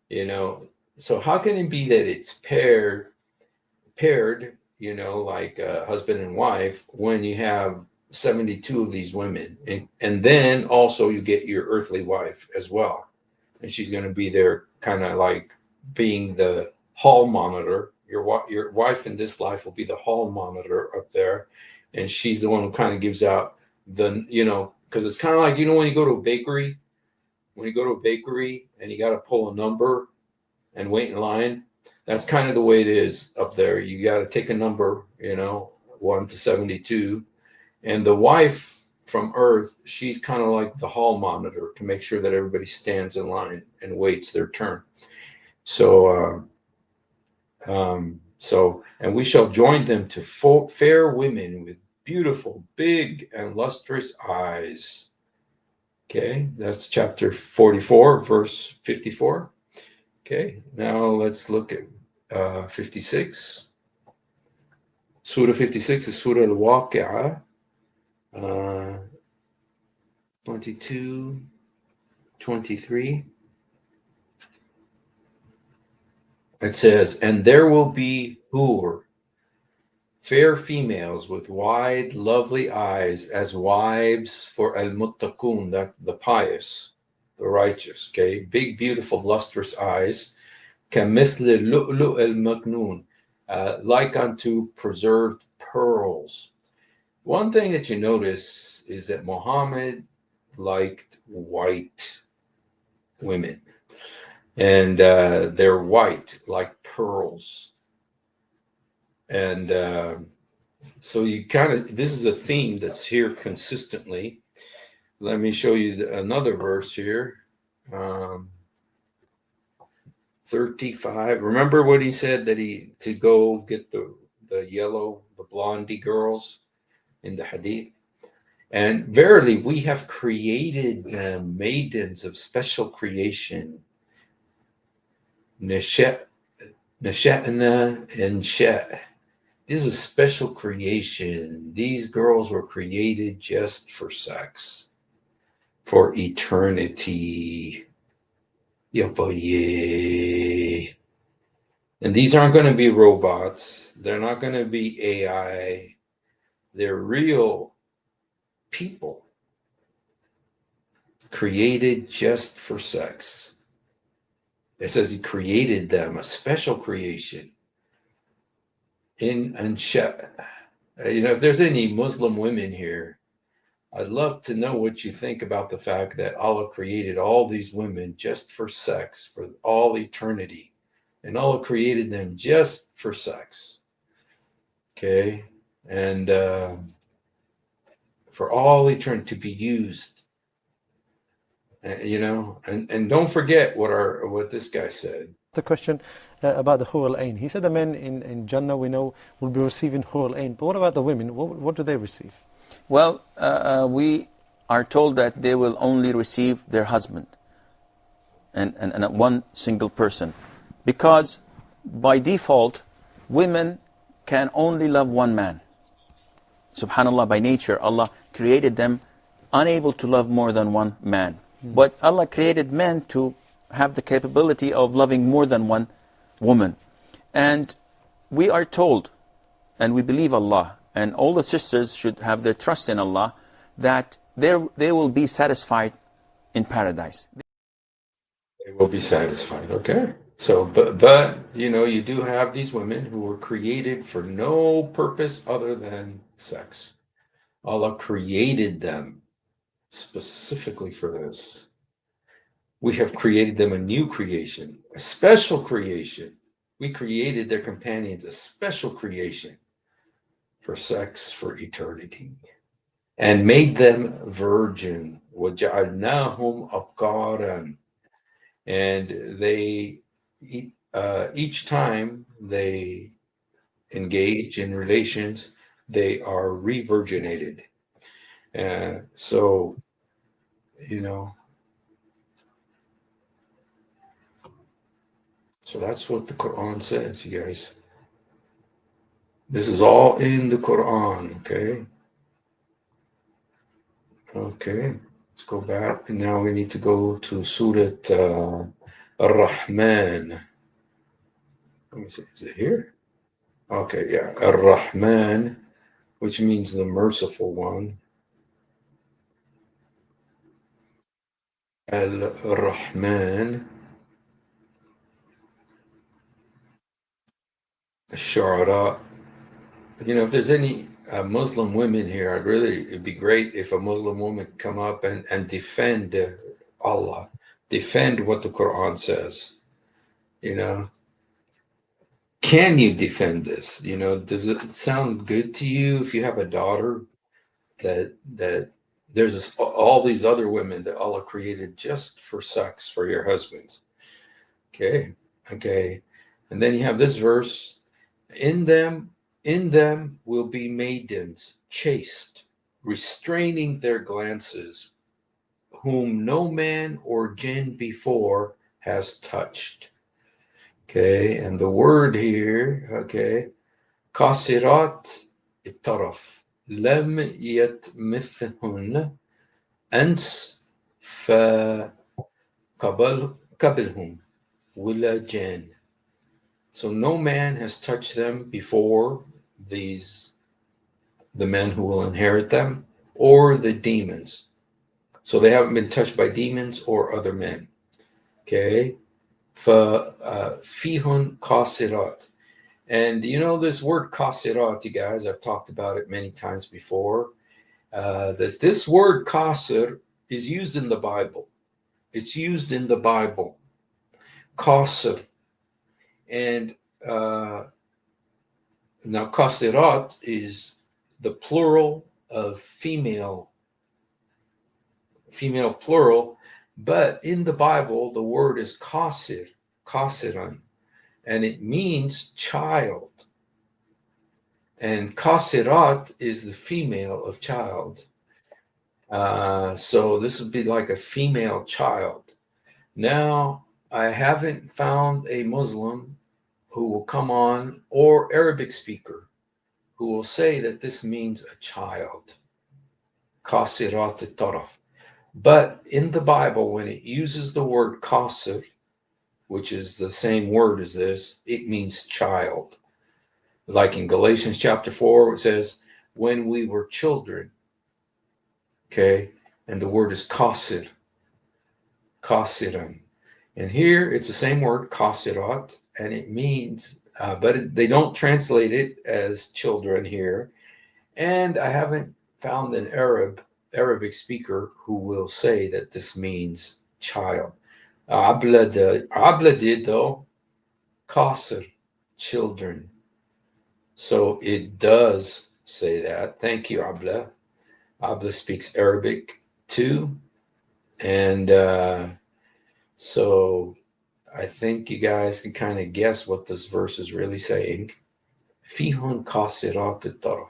you know, so how can it be that it's paired, you know, like husband and wife, when you have 72 of these women? And then also you get your earthly wife as well. And she's going to be there kind of like being the hall monitor. Your wife in this life will be the hall monitor up there. And she's the one who kind of gives out the, you know, because it's kind of like, you know, when you go to a bakery, and you got to pull a number and wait in line, that's kind of the way it is up there. You got to take a number, you know, 1 to 72. And the wife from Earth, she's kind of like the hall monitor to make sure that everybody stands in line and waits their turn. So, and we shall join them to fair women with beautiful, big, and lustrous eyes. Okay, that's chapter 44, verse 54. Okay, now let's look at 56. Surah 56 is Surah Al-Waqi'ah. 22, 23. It says, and there will be Hur, fair females with wide, lovely eyes as wives for al-muttaqun, that the pious, the righteous, okay? Big, beautiful, lustrous eyes. كَمِثْلِ اللُّؤْلُؤِ الْمَكْنُونَ, like unto preserved pearls. One thing that you notice is that Muhammad liked white women. And they're white like pearls. And so you kind of, this is a theme that's here consistently. Let me show you another verse here. 35. Remember what he said, that to go get the yellow, the blondie girls in the hadith? And verily, we have created maidens of special creation. Nasha'na and Sha. This is a special creation. These girls were created just for sex, for eternity. And these aren't going to be robots. They're not going to be AI. They're real people created just for sex. It says he created them, a special creation. You know, if there's any Muslim women here, I'd love to know what you think about the fact that Allah created all these women just for sex, for all eternity. And Allah created them just for sex. Okay? And for all eternity to be used. You know, and don't forget what this guy said. The question about the Hur al-Ain. He said the men in Jannah, we know, will be receiving Hur al-Ain. But what about the women? What do they receive? Well, we are told that they will only receive their husband and one single person. Because by default, women can only love one man. Subhanallah, by nature, Allah created them unable to love more than one man. But Allah created men to have the capability of loving more than one woman. And we are told, and we believe Allah, and all the sisters should have their trust in Allah, that they will be satisfied in paradise. They will be satisfied, okay? So, but you know, you do have these women who were created for no purpose other than sex. Allah created them specifically for this. We have created them a new creation, a special creation. We created their companions a special creation for sex, for eternity, and made them virgin. وَجَعَلْنَاهُمْ أَبْكَارًا. And they, each time they engage in relations, they are re-virginated. So, you know, so that's what the Quran says, you guys. This is all in the Quran, okay? Okay, let's go back. And now we need to go to Surah Ar-Rahman. Let me see, is it here? Okay, yeah, Ar-Rahman, which means the merciful one. Al-Rahman. Shu'ara. You know, if there's any Muslim women here, it'd be great if a Muslim woman could come up and defend Allah, defend what the Quran says. You know, can you defend this? You know, does it sound good to you if you have a daughter that there's all these other women that Allah created just for sex for your husbands? Okay. And then you have this verse, in them will be maidens chaste, restraining their glances, whom no man or jinn before has touched. Okay, and the word here, okay, kasirat الطرف لم يتمثهن أنس فقبلهم ولا جان. So no man has touched them before the men who will inherit them, or the demons. So they haven't been touched by demons or other men. Okay. فَفِيهُنْ قَاصِرَاتٍ. And you know this word qasirat, you guys, I've talked about it many times before, that this word qasir is used in the Bible. It's used in the Bible. Qasir. And now qasirat is the plural of female plural, but in the Bible, the word is qasir, qasiran, and it means child. And qasirat is the female of child. So this would be like a female child. Now, I haven't found a Muslim who will come on, or Arabic speaker, who will say that this means a child. Qasirat al-taraf. But in the Bible, when it uses the word qasir, which is the same word as this, it means child. Like in Galatians chapter 4, it says, when we were children, okay, and the word is qasir, qasiran. And here it's the same word, qasirat, and it means, but they don't translate it as children here. And I haven't found an Arabic speaker who will say that this means child. Abla did though, qasir, children. So it does say that. Thank you, Abla. Abla speaks Arabic too. And so I think you guys can kind of guess what this verse is really saying. Fihun kasirat taraf.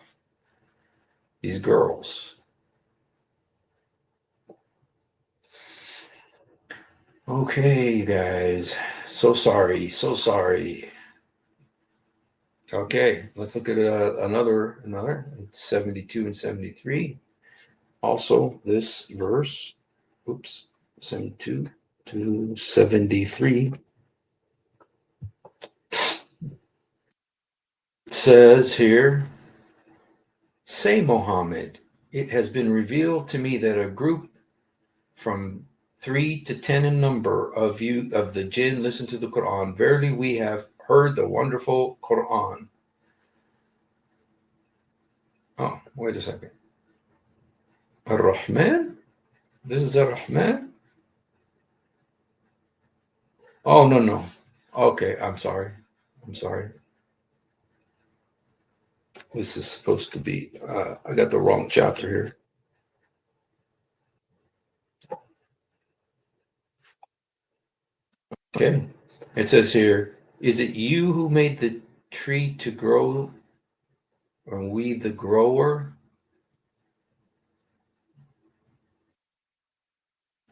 These girls. Okay, you guys. So sorry. Okay, let's look at another. It's 72 and 73. Also, this verse, 72 to 73, says here, say Muhammad, it has been revealed to me that a group from 3 to 10 in number of you of the jinn listen to the Quran. Verily we have heard the wonderful Quran. Oh, wait a second. Ar-Rahman? This is Ar-Rahman? Oh, no. Okay, I'm sorry. This is supposed to be, I got the wrong chapter here. Okay, it says here, is it you who made the tree to grow, or we the grower?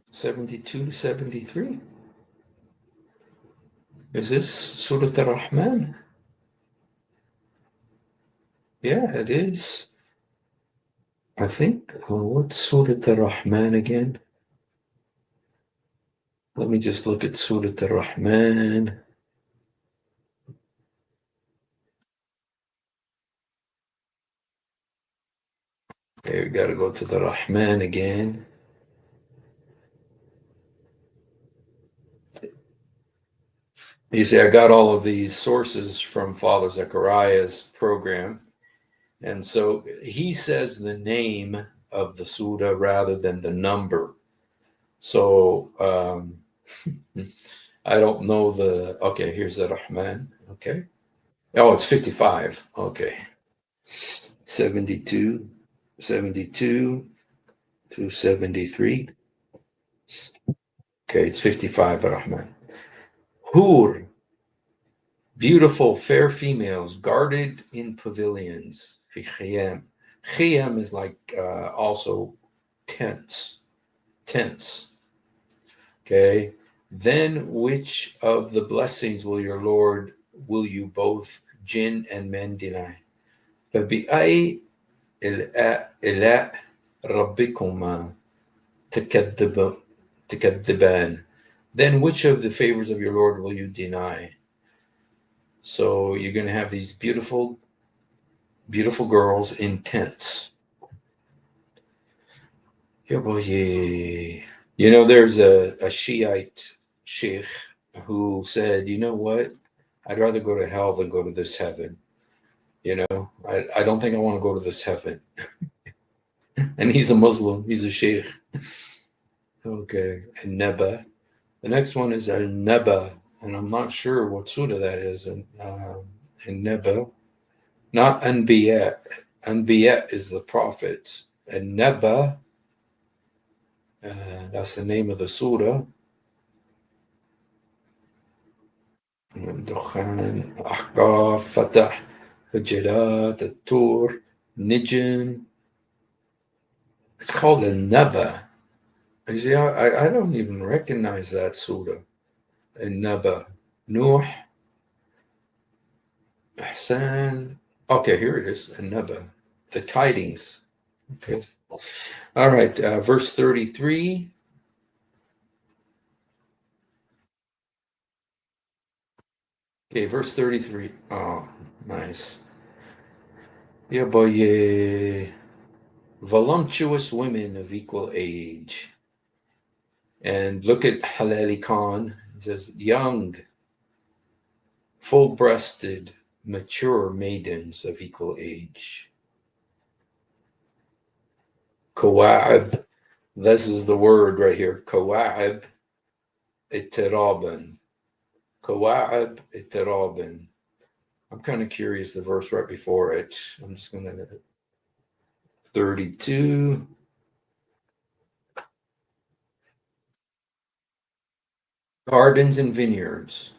72 to 73? Is this Surah Ar-Rahman? Yeah, it is. I think, what's Surah Ar-Rahman again? Let me just look at Surah Ar-Rahman. Okay, we got to go to the Rahman again. You see, I got all of these sources from Father Zechariah's program. And so he says the name of the surah rather than the number. So I don't know okay, here's the Rahman. Okay. Oh, it's 55. Okay. 72 to 73. Okay, it's 55 Rahman. Hur, beautiful, fair females guarded in pavilions. Khiyam. Khiyam is like also tents. Okay. Then which of the blessings will you both jinn and men deny? فبأي إلاء ربكما تكذبان? Then which of the favors of your Lord will you deny? So you're going to have these beautiful girls in tents. You know, there's a Shiite sheikh who said, you know what? I'd rather go to hell than go to this heaven. You know, I don't think I want to go to this heaven. And he's a Muslim. He's a sheikh. Okay. And Neba. The next one is Al-Neba. And I'm not sure what surah that is. And Neba. Not Anbiya. Anbiya is the prophets. And Neba, that's the name of the surah. Dukhan, Ahqaf, Fatah, Hujurat, At-Tur, Nijm. It's called An-Naba. You see, I don't even recognize that surah. An-Naba. Nuh, Ahsan. Okay, here it is. An-Naba. The tidings. Okay. All right, verse 33. Okay, verse 33. Oh, nice. Yeah, boy, voluptuous women of equal age. And look at Halali Khan. He says, young, full-breasted, mature maidens of equal age. Kawa'ib. This is the word right here. Kawa'ib itiraban. Kawa'ib itiraban. I'm kind of curious the verse right before it. I'm just going to 32. Gardens and vineyards.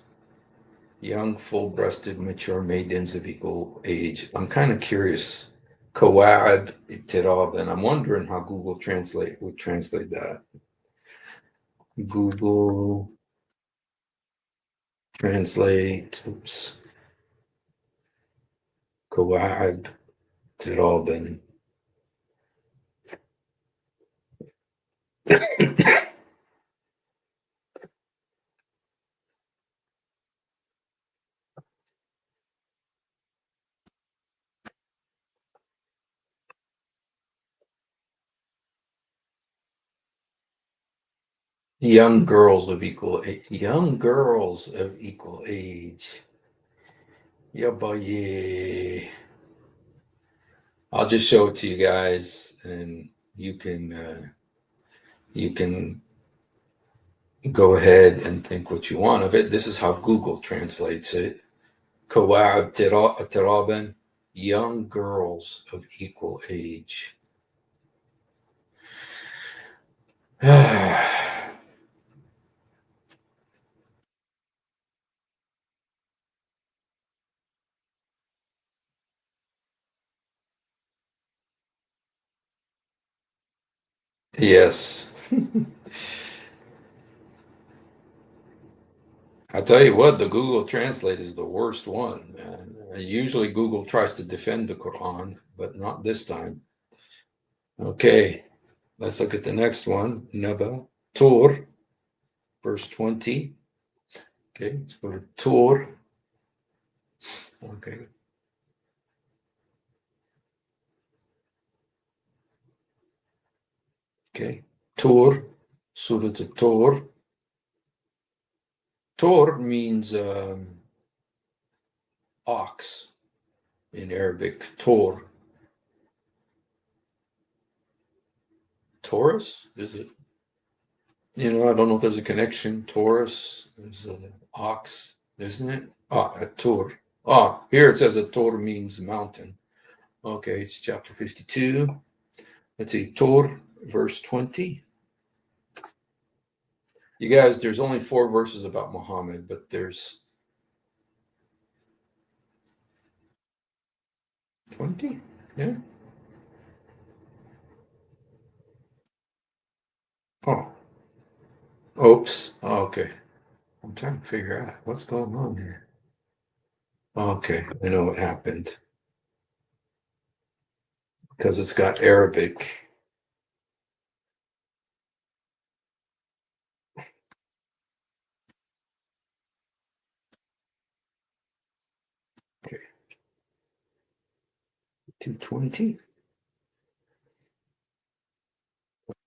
Young, full-breasted, mature maidens of equal age. I'm kind of curious. Kawa'ab tirab, and I'm wondering how Google Translate would translate that. Google Translate, oops. Kawa'ab tirab. Young girls of equal age. Young girls of equal age. Yeah, boy. I'll just show it to you guys, and you can go ahead and think what you want of it. This is how Google translates it. Kawa'ab tiraban, young girls of equal age. Yes. I tell you what, the Google Translate is the worst one. Usually Google tries to defend the Quran, but not this time. Okay, let's look at the next one. Naba, Tur, verse 20. Okay, let's go to Tur. Okay. Okay, Tur, Surah Tur. Tur means ox in Arabic. Tur. Taurus, is it? I don't know if there's a connection. Taurus is an ox, isn't it? A Tur. Here it says a Tur means mountain. Okay, it's chapter 52. Let's see, Tur, verse 20. You guys, there's only 4 verses about Muhammad, but there's 20? Yeah. Oh. Oops. Okay. I'm trying to figure out what's going on here. Okay, I know what happened. Because it's got Arabic. Okay. 220.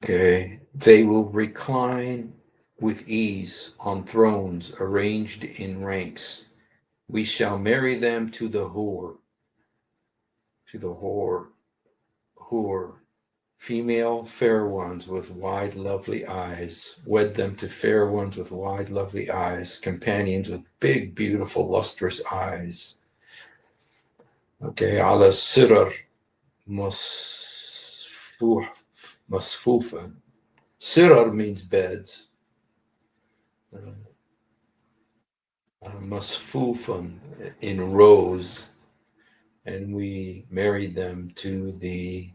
Okay. They will recline with ease on thrones arranged in ranks. We shall marry them to the whore. To the whore. Whore. Female fair ones with wide, lovely eyes. Wed them to fair ones with wide, lovely eyes. Companions with big, beautiful, lustrous eyes. Okay. Ala sirar masfufa. Sirar means beds. Masfufan in rows, and we married them to the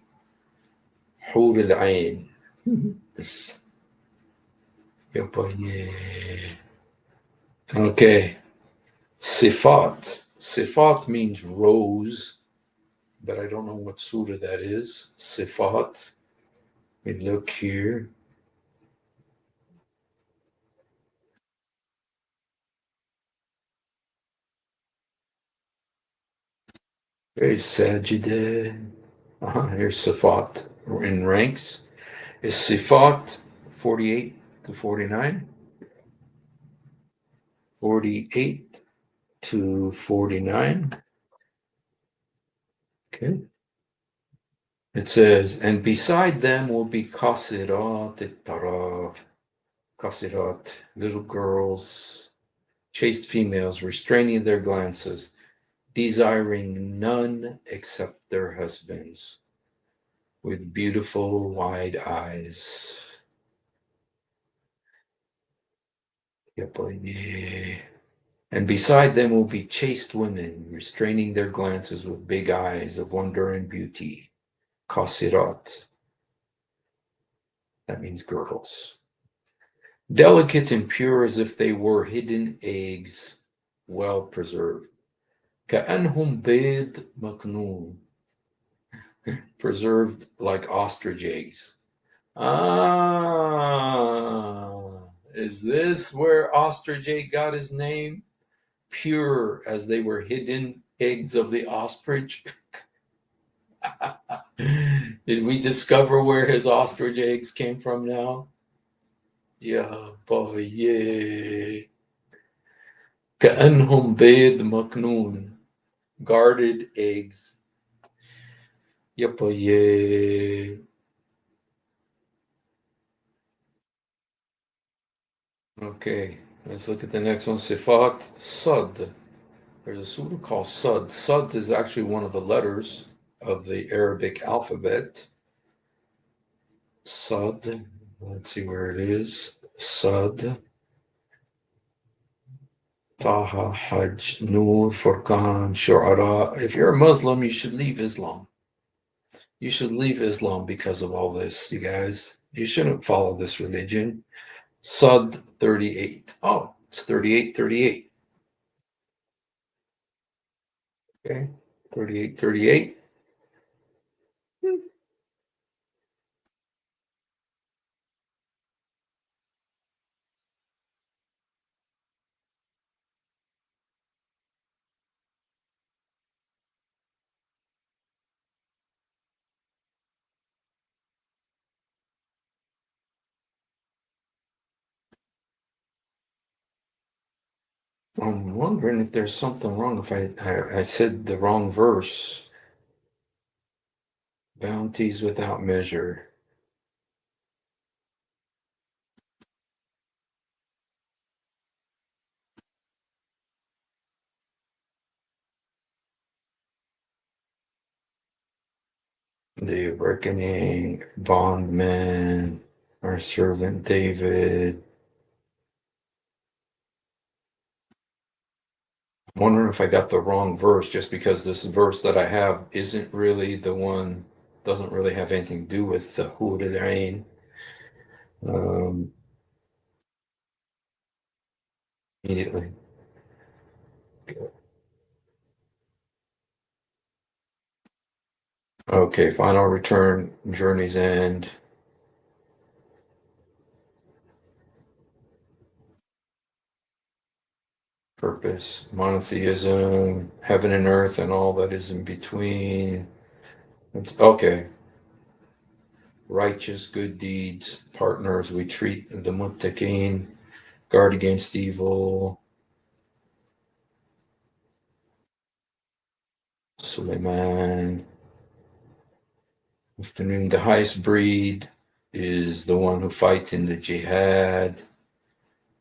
Hur al-Ain. Okay. Sifat. Sifat means rows, but I don't know what surah that is. Sifat. We look here. Very Sajida. Here's Sifat. We're in ranks. Is Sifat 48 to 49? 48 to 49. Okay. It says, and beside them will be Kasirat Taraf. Kasirat, little girls, chaste females, restraining their glances, desiring none except their husbands, with beautiful wide eyes. And beside them will be chaste women, restraining their glances with big eyes of wonder and beauty. Kasirat. That means girls. Delicate and pure as if they were hidden eggs, well preserved. كأنهم بيض مكنون. Preserved like ostrich eggs. Is this where ostrich egg got his name? Pure as they were hidden eggs of the ostrich. Did we discover where his ostrich eggs came from now? Yeah, boy, yeah. كأنهم بيض مكنون. Guarded eggs. Yep, yeah. Okay, let's look at the next one. Sifat Sad. There's a surah called Sad. Sad is actually one of the letters of the Arabic alphabet. Sad. Let's see where it is. Sad. Taha, Hajj, Nur, Furqan, Shu'ara. If you're a Muslim, you should leave Islam. You should leave Islam because of all this, you guys. You shouldn't follow this religion. Sad 38. Oh, it's 38. Okay, 38. I'm wondering if there's something wrong if I said the wrong verse. Bounties without measure. The reckoning, bondman, our servant David. I'm wondering if I got the wrong verse just because this verse that I have isn't really the one, doesn't really have anything to do with the Hud al-Ain. Immediately. Okay, final return, journey's end. Purpose, monotheism, heaven and earth, and all that is in between. Okay. Righteous good deeds, partners, we treat the muttaqeen, guard against evil. Suleiman. Afternoon, the highest breed is the one who fights in the jihad.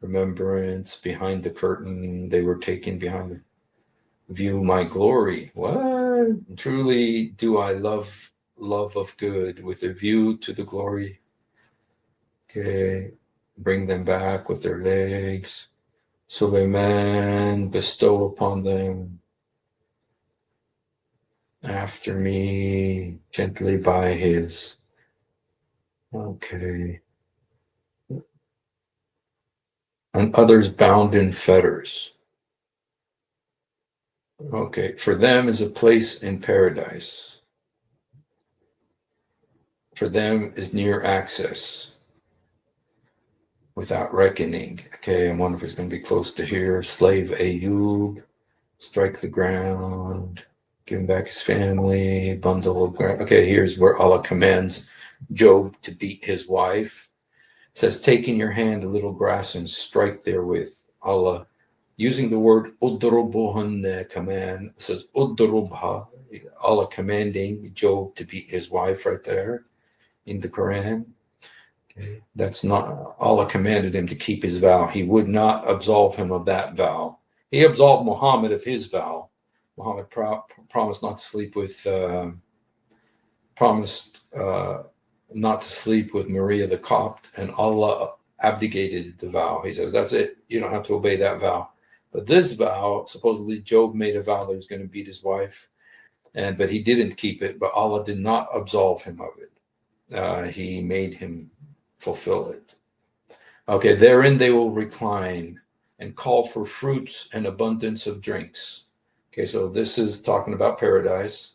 Remembrance, behind the curtain, they were taken behind the view my glory. What? Truly do I love of good with a view to the glory. Okay, bring them back with their legs. Suleiman, bestow upon them after me gently by his. Okay. And others bound in fetters. Okay, for them is a place in paradise. For them is near access without reckoning. Okay, I wonder if it's going to be close to here. Slave Ayub, strike the ground, give him back his family, bundle of ground. Okay, here's where Allah commands Job to beat his wife. It says, take in your hand a little grass and strike therewith. Allah, using the word udrubuhun command, says udrubha. Allah commanding Job to beat his wife right there in the Quran. Okay. That's not, Allah commanded him to keep his vow. He would not absolve him of that vow. He absolved Muhammad of his vow. Muhammad promised not to sleep with not to sleep with Maria the Copt, and Allah abdicated the vow. He says, that's it. You don't have to obey that vow. But this vow, supposedly Job made a vow that he was going to beat his wife, but he didn't keep it. But Allah did not absolve him of it. He made him fulfill it. Okay, therein they will recline and call for fruits and abundance of drinks. Okay, so this is talking about paradise.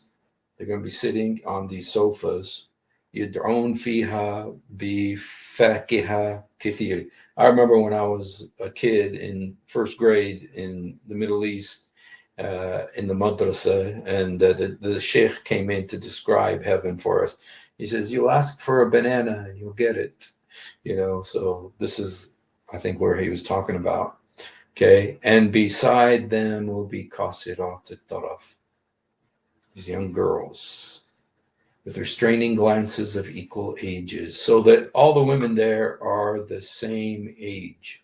They're going to be sitting on these sofas. يدعون فيها بفاكهة كثير. I remember when I was a kid in first grade in the Middle East, in the madrasa, and the sheikh came in to describe heaven for us. He says, you'll ask for a banana and you'll get it. So this is, I think, where he was talking about. Okay, and beside them will be qasirat al-taraf, these young girls with restraining glances of equal ages, so that all the women there are the same age.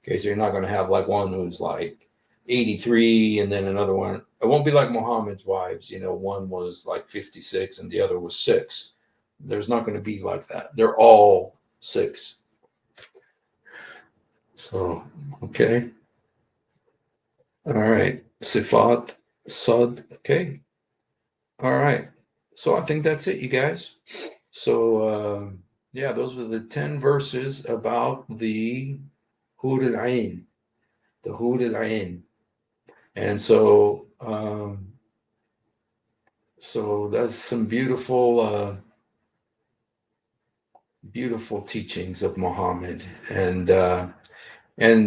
Okay, so you're not going to have like one who's like 83 and then another one. It won't be like Muhammad's wives. One was like 56 and the other was 6. There's not going to be like that. They're all 6. So, okay. All right. Sifat, Sad. Okay. All right. So I think that's it, you guys. So, yeah, those were the 10 verses about the Hud al-Ain, the Hud al-Ain. And so that's some beautiful teachings of Muhammad. And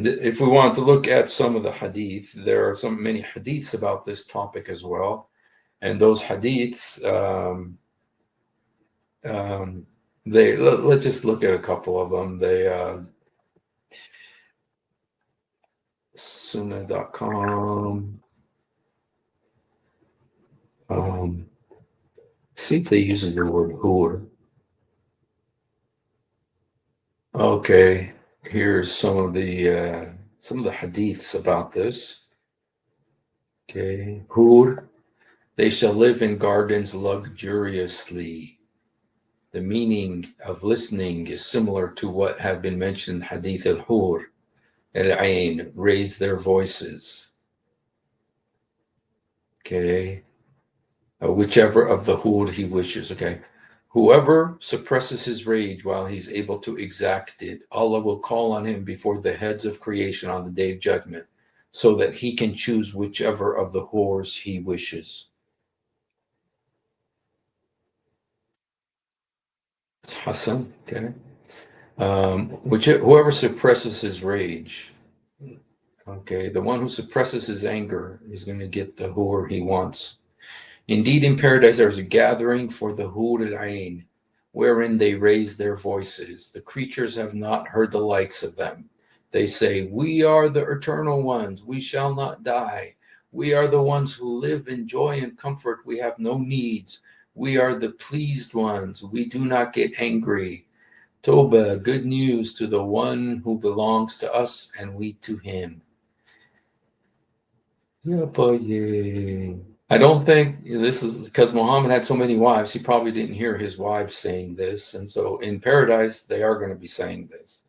if we want to look at some of the hadith, there are many hadiths about this topic as well. And those hadiths, let's just look at a couple of them. Sunnah.com. See if they uses the word hur. Okay, here's some of the hadiths about this. Okay, hur, they shall live in gardens luxuriously. The meaning of listening is similar to what had been mentioned, hadith al-hur, al-ain, raise their voices. Okay, whichever of the hur he wishes. Okay, whoever suppresses his rage while he's able to exact it, Allah will call on him before the heads of creation on the day of judgment, so that he can choose whichever of the whores he wishes. It's Hassan, okay. Whoever suppresses his rage, okay, the one who suppresses his anger is going to get the whore he wants. Indeed, in paradise there is a gathering for the Hur al-Ain, wherein they raise their voices. The creatures have not heard the likes of them. They say, we are the eternal ones. We shall not die. We are the ones who live in joy and comfort. We have no needs. We are the pleased ones. We do not get angry. Toba, good news to the one who belongs to us and we to him. I don't think this is because Muhammad had so many wives, he probably didn't hear his wives saying this. And so in paradise, they are going to be saying this.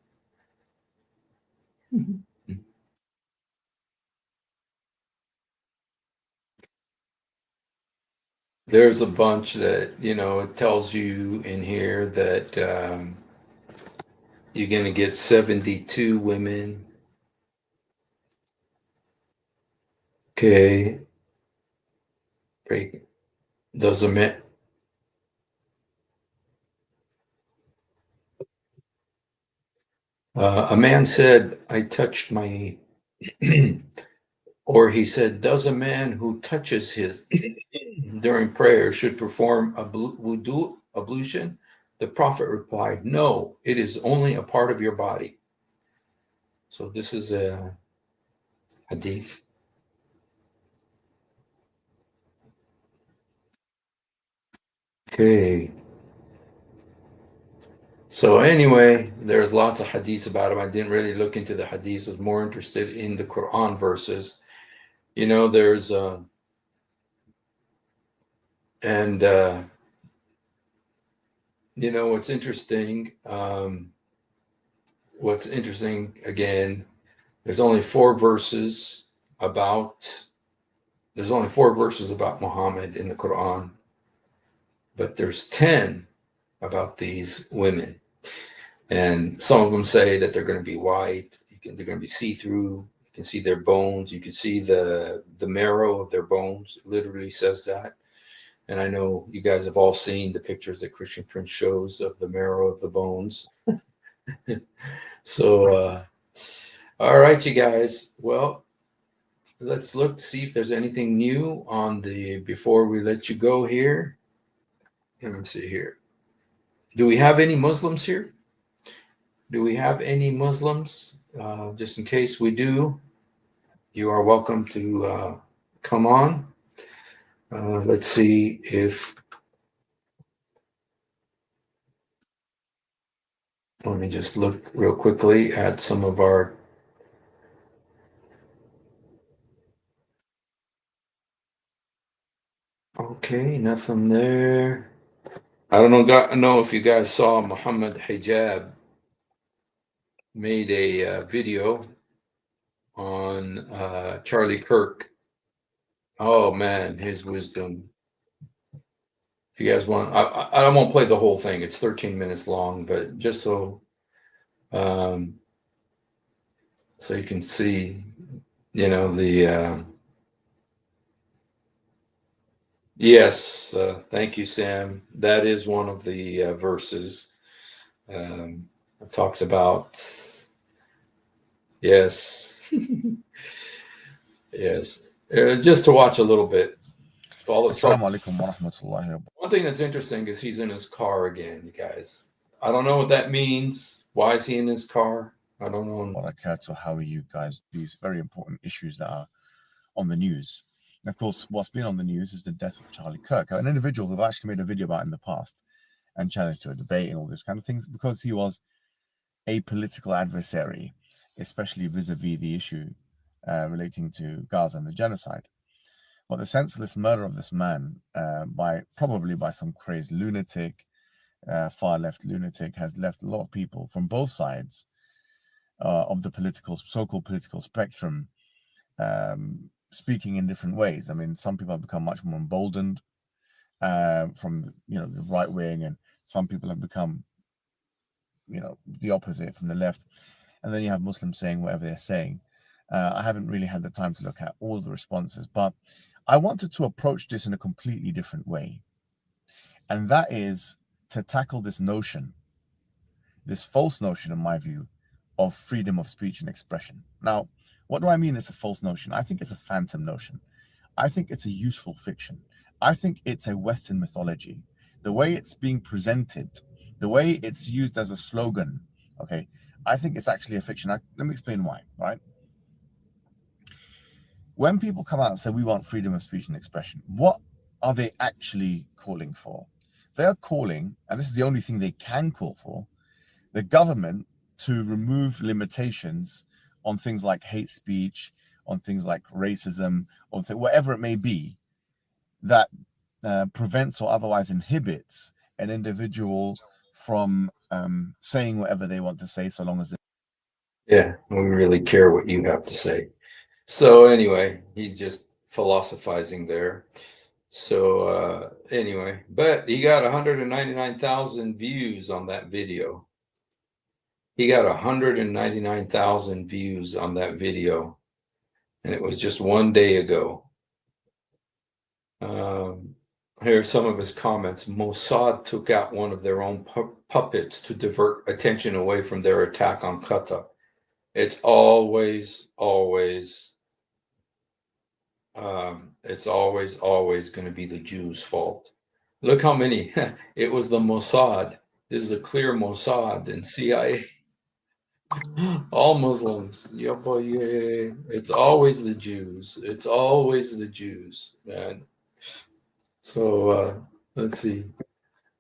There's a bunch that, it tells you in here that you're going to get 72 women. Okay. Doesn't mean. A man said, I touched my, or he said, does a man who touches his during prayer should perform a wudu ablution? The Prophet replied, no, it is only a part of your body. So this is a hadith. Okay. So anyway, there's lots of hadiths about him. I didn't really look into the hadiths. I was more interested in the Quran verses. There's what's interesting, what's interesting, again, there's only four verses about Muhammad in the Quran, but there's 10 about these women. And some of them say that they're going to be white, they're going to be see-through, you can see their bones, you can see the marrow of their bones. It literally says that. And I know you guys have all seen the pictures that Christian Prince shows of the marrow of the bones. So, all right, you guys. Well, let's look to see if there's anything new before we let you go here. Let me see here. Do we have any Muslims here? Do we have any Muslims? Just in case we do, you are welcome to come on. Let's see if. Let me just look real quickly at some of our. Okay, nothing there. I don't know if you guys saw Muhammad Hijab made a video on Charlie Kirk. Oh man, his wisdom. If you guys want, I won't play the whole thing. It's 13 minutes long, but just so you can see, the yes. Thank you, Sam. That is one of the verses. It talks about yes, yes. Just to watch a little bit. Assalamu alaikum wa rahmatullahi wa One thing that's interesting is he's in his car again, you guys. I don't know what that means. Why is he in his car? I don't know. barakatuh. How are you guys? These very important issues that are on the news. And of course, what's been on the news is the death of Charlie Kirk, an individual who I've actually made a video about in the past and challenged to a debate and all this kind of things because he was a political adversary, especially vis-a-vis the issue relating to Gaza and the genocide. But the senseless murder of this man, probably by some crazed lunatic, far-left lunatic, has left a lot of people from both sides of the so-called political spectrum speaking in different ways. I mean, some people have become much more emboldened from the right wing, and some people have become the opposite from the left. And then you have Muslims saying whatever they're saying. I haven't really had the time to look at all the responses, but I wanted to approach this in a completely different way. And that is to tackle this false notion, in my view, of freedom of speech and expression. Now, what do I mean it's a false notion? I think it's a phantom notion. I think it's a useful fiction. I think it's a Western mythology. The way it's being presented, the way it's used as a slogan, okay, I think it's actually a fiction. Let me explain why, right? When people come out and say we want freedom of speech and expression, what are they actually calling for? They are calling, and this is the only thing they can call for, the government to remove limitations on things like hate speech, on things like racism, or whatever it may be, that prevents or otherwise inhibits an individual from saying whatever they want to say, so long as Yeah, we really care what you have to say. So anyway, he's just philosophizing there. So anyway, but he got 199,000 views on that video. He got 199,000 views on that video, and it was just one day ago. Here are some of his comments. Mossad took out one of their own puppets to divert attention away from their attack on Qatar. It's always going to be the Jews' fault. Look how many. It was the Mossad. This is a clear Mossad and CIA. All Muslims. Yeah, boy, yeah. It's always the Jews. It's always the Jews, man. So let's see.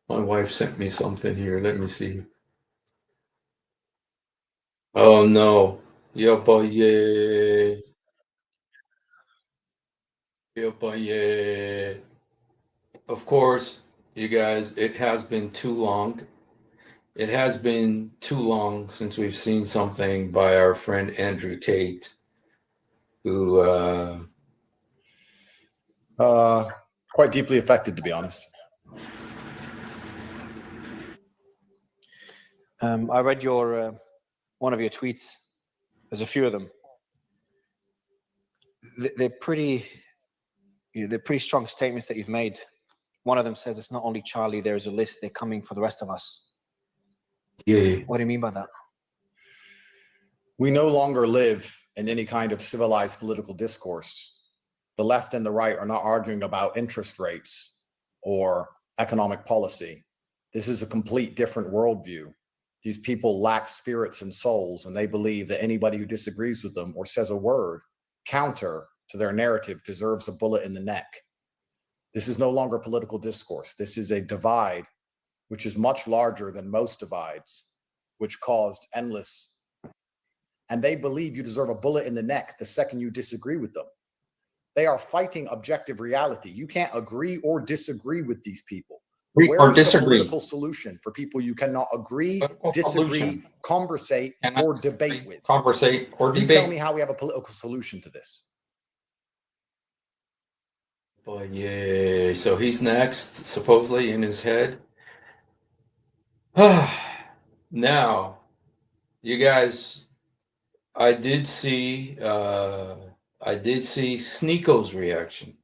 My wife sent me something here. Let me see. Oh no. Yeah, boy, yeah. Yeah, boy, yeah. Of course, you guys, it has been too long. it has been too long since we've seen something by our friend Andrew Tate, who quite deeply affected, to be honest. I read your one of your tweets. There's a few of them. They're pretty strong statements that you've made. One of them says it's not only Charlie, there's a list, they're coming for the rest of us. Yeah. What do you mean by that? We no longer live in any kind of civilized political discourse. The left and the right are not arguing about interest rates or economic policy. This is a complete different worldview. These people lack spirits and souls, and they believe that anybody who disagrees with them or says a word counter to their narrative deserves a bullet in the neck. This is no longer political discourse. This is a divide which is much larger than most divides, which caused endless. And they believe you deserve a bullet in the neck the second you disagree with them. They are fighting objective reality. You can't agree or disagree with these people. Where is the political solution for people you cannot agree, disagree, conversate, or debate with? You tell me how we have a political solution to this. But yeah, so he's next, supposedly in his head. Now, you guys, I did see Sneeko's reaction,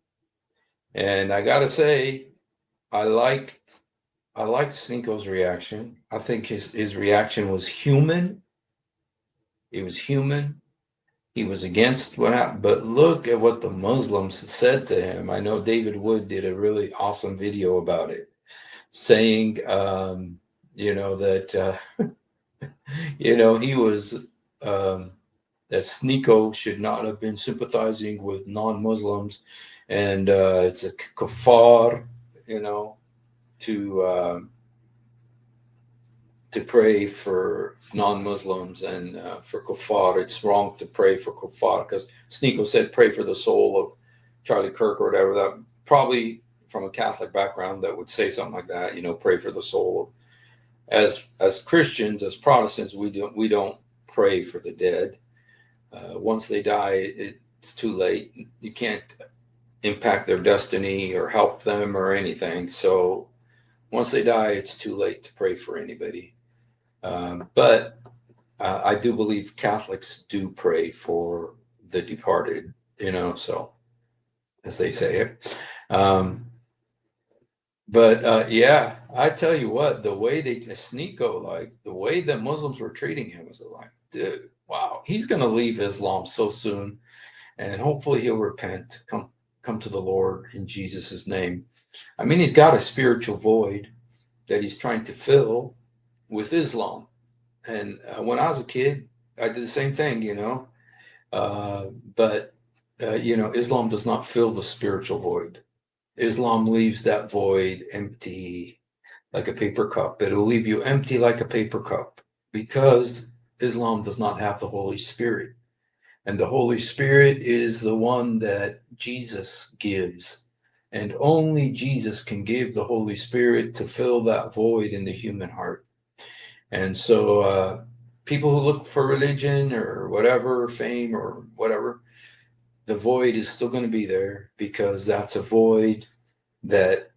and I gotta say, I liked Sneeko's reaction. I think his reaction was human. It was human. He was against what happened, but look at what the Muslims said to him. I know David Wood did a really awesome video about it, saying, that, he was, that Sneeko should not have been sympathizing with non-Muslims, and it's a kafar, to pray for non-Muslims, and for kuffar, it's wrong to pray for kuffar, because Sneeko said pray for the soul of Charlie Kirk or whatever. That probably from a Catholic background that would say something like that, pray for the soul. As Christians, as Protestants, we don't pray for the dead. Once they die, it's too late. You can't impact their destiny or help them or anything. So once they die, it's too late to pray for anybody. But I do believe Catholics do pray for the departed, so as they say it. Yeah, I tell you what, the way Sneeko, the way that Muslims were treating him was like, dude, wow, he's going to leave Islam so soon, and hopefully he'll repent, come to the Lord in Jesus' name. I mean, he's got a spiritual void that he's trying to fill with Islam. And when I was a kid, I did the same thing, but Islam does not fill the spiritual void. Islam leaves that void empty like a paper cup. It will leave you empty like a paper cup, because Islam does not have the Holy Spirit. And the Holy Spirit is the one that Jesus gives. And only Jesus can give the Holy Spirit to fill that void in the human heart. And so people who look for religion or whatever, fame or whatever, the void is still going to be there, because that's a void that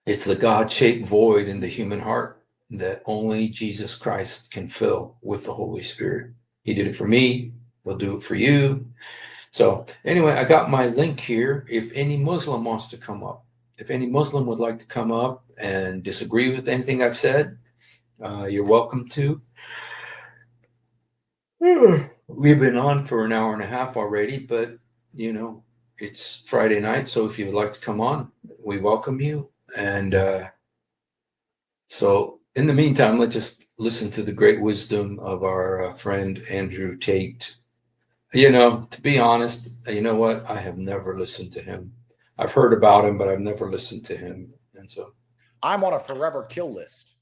it's the God-shaped void in the human heart that only Jesus Christ can fill with the Holy Spirit. He did it for me. He'll do it for you. So anyway, I got my link here. If any Muslim wants to come up, if any Muslim would like to come up and disagree with anything I've said, you're welcome to. We've been on for an hour and a half already, but it's Friday night, so if you would like to come on, we welcome you. And so in the meantime, let's just listen to the great wisdom of our friend Andrew Tate. To be honest, you know what? I have never listened to him. I've heard about him, but I've never listened to him. And so I'm on a forever kill list,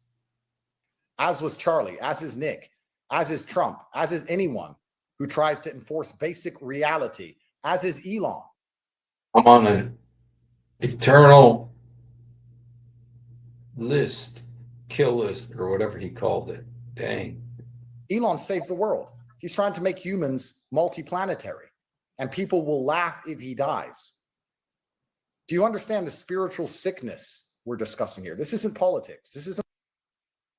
as was Charlie, as is Nick, as is Trump, as is anyone who tries to enforce basic reality, as is Elon. I'm on an eternal list kill us, or whatever he called it. Dang. Elon saved the world. He's trying to make humans multiplanetary, and people will laugh if he dies. Do you understand the spiritual sickness we're discussing here? This isn't politics. This isn't.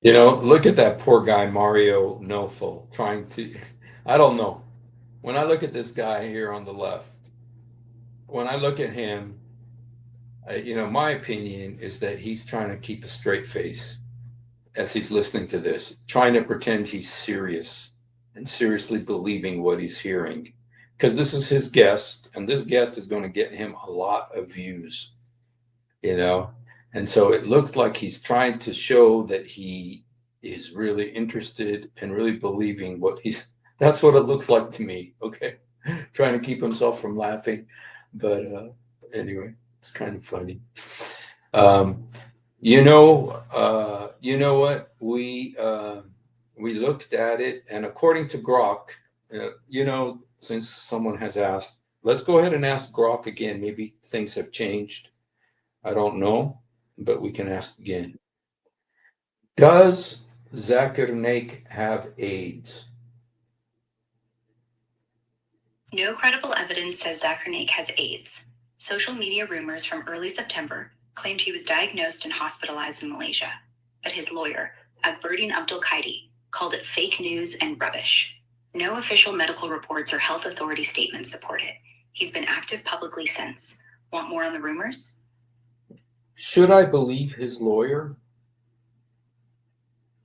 You know, look at that poor guy, Mario Nofo, trying to, I don't know. When I look at this guy here on the left, when I look at him, you know, my opinion is that he's trying to keep a straight face as he's listening to this, trying to pretend he's serious and seriously believing what he's hearing. Because this is his guest, and this guest is going to get him a lot of views, you know? And so it looks like he's trying to show that he is really interested and really believing what he's, that's what it looks like to me, okay? Trying to keep himself from laughing. But anyway, it's kind of funny. You know what? We looked at it, and according to Grok, you know, since someone has asked, let's go ahead and ask Grok again. Maybe things have changed. I don't know, but we can ask again. Does Zakir Naik have AIDS? No credible evidence says Zakir Naik has AIDS. Social media rumors from early September claimed he was diagnosed and hospitalized in Malaysia, but his lawyer, Akberdin Abdul Qaidi, called it fake news and rubbish. No official medical reports or health authority statements support it. He's been active publicly since. Want more on the rumors? Should I believe his lawyer?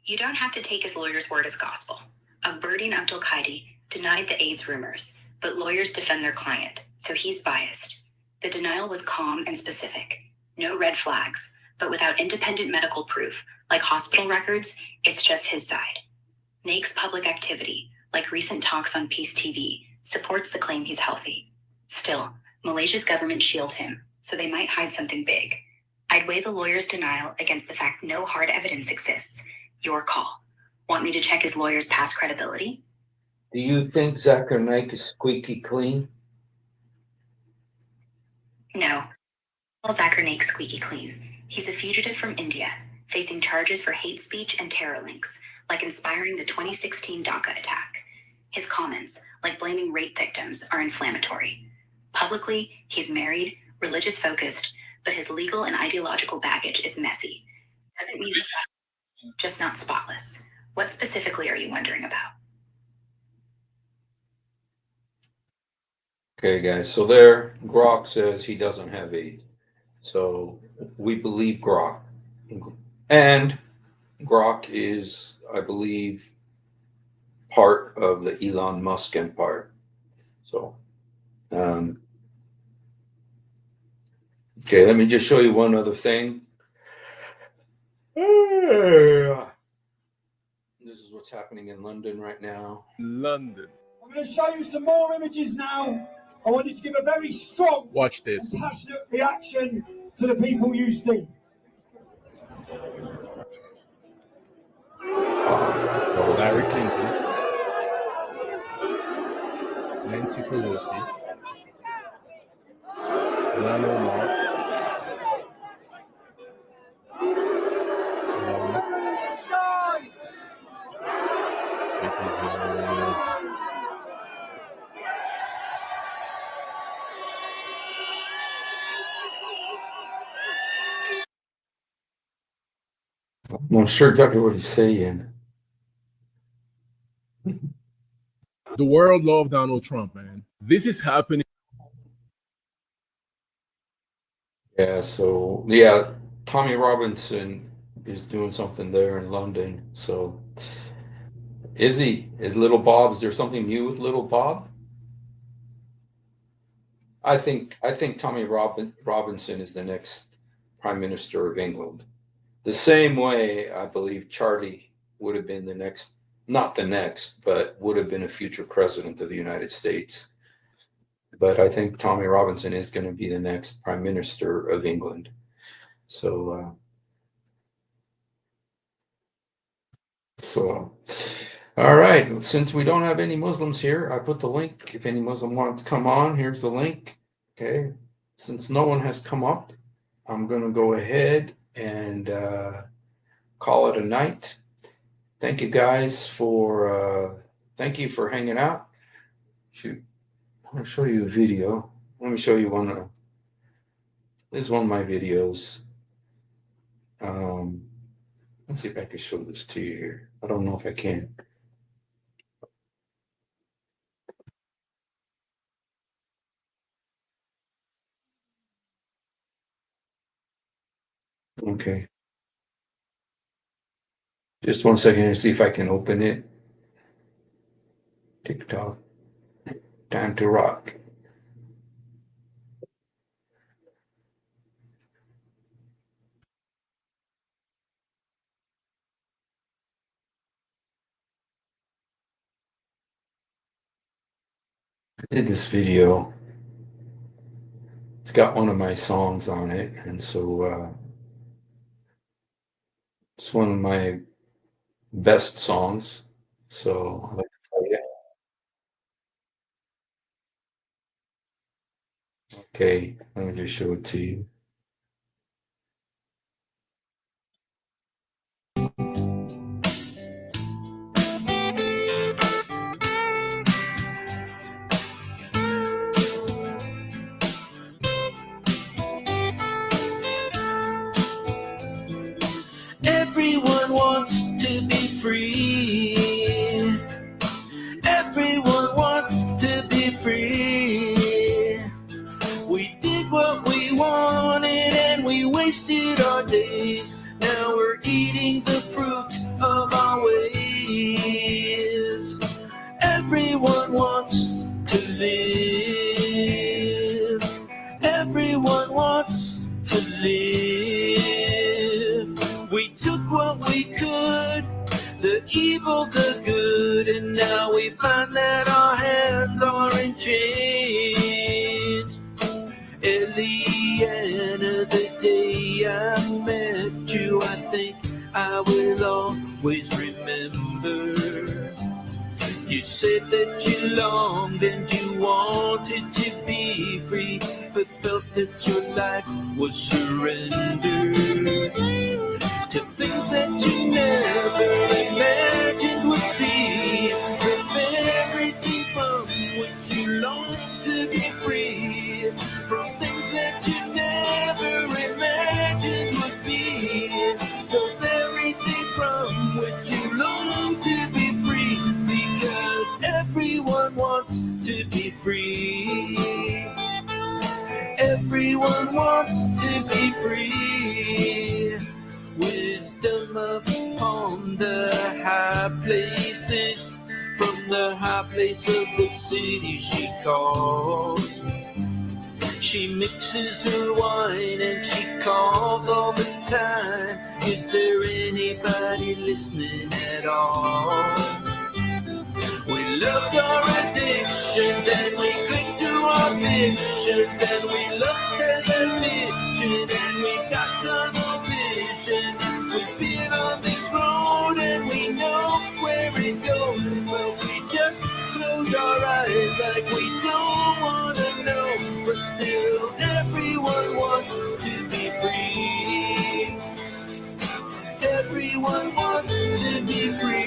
You don't have to take his lawyer's word as gospel. Akberdin Abdul Qaidi denied the AIDS rumors, but lawyers defend their client, so he's biased. The denial was calm and specific. No red flags, but without independent medical proof, like hospital records, it's just his side. Naik's public activity, like recent talks on Peace TV, supports the claim he's healthy. Still, Malaysia's government shields him, so they might hide something big. I'd weigh the lawyer's denial against the fact no hard evidence exists. Your call. Want me to check his lawyer's past credibility? Do you think Zakir Naik is squeaky clean? No. Zakir Naik squeaky clean. He's a fugitive from India, facing charges for hate speech and terror links, like inspiring the 2016 Dhaka attack. His comments, like blaming rape victims, are inflammatory. Publicly, he's married, religious-focused, but his legal and ideological baggage is messy. Doesn't mean he's just not spotless. What specifically are you wondering about? Okay, guys, so there, Grok says he doesn't have AIDS. So we believe Grok. And Grok is, I believe, part of the Elon Musk empire. So, okay, let me just show you one other thing. This is what's happening in London right now. London. I'm going to show you some more images now. I want you to give a very strong, Watch this, and passionate reaction to the people you see. Larry Clinton, Nancy Pelosi, Ilhan Omar, Sleepy Joe. I'm not sure exactly what he's saying. The world loved Donald Trump, man. This is happening. Yeah, so, yeah, Tommy Robinson is doing something there in London. So, is he? Is Little Bob, is there something new with Little Bob? I think Tommy Robinson is the next Prime Minister of England. The same way I believe Charlie would have been the next, not the next, but would have been a future president of the United States. But I think Tommy Robinson is going to be the next Prime Minister of England. So, all right. Since we don't have any Muslims here, I put the link. If any Muslim wants to come on, here's the link. Okay. Since no one has come up, I'm going to go ahead and call it a night. Thank you guys for hanging out. Shoot, I want to show you a video. Let me show you one. This is one of my videos. Let's see if I can show this to you here. I don't know if I can. Okay. Just 1 second to see if I can open it. TikTok. Time to rock. I did this video. It's got one of my songs on it, and so it's one of my best songs. So I'd like to play it. Okay, let me just show it to you. Everyone wants to be free. Everyone wants to be free. We did what we wanted and we wasted our days. Now we're eating the fruit of our ways. Everyone wants to live. Everyone wants to live. We took what we could, the evil, the good, and now we find that our hands are in chains. Eliana, the day I met you, I think I will always remember. You said that you longed and you wanted to be free, but felt that your life was surrender to things that you never imagined would be. From everything from which you long to be free, from things that you never imagined would be. From everything from which you long to be free, because everyone wants to be free. Everyone wants to be free. Wisdom upon the high places, from the high place of the city she calls. She mixes her wine and she calls all the time. Is there anybody listening at all? We loved our addictions and we cling to our fictions, and we love television and we got tunnel vision. We've been on this road and we know where it goes, but we just close our eyes like we don't want to know. But still everyone wants to be free. Everyone wants to be free.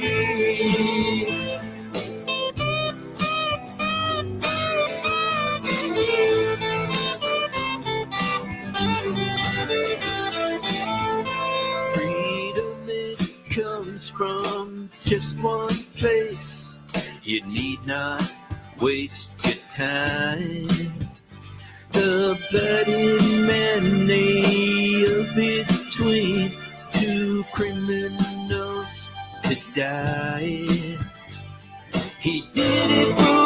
Freedom, it comes from just one place. You need not waste your time. The bloody kneel between two criminals to die. He did it for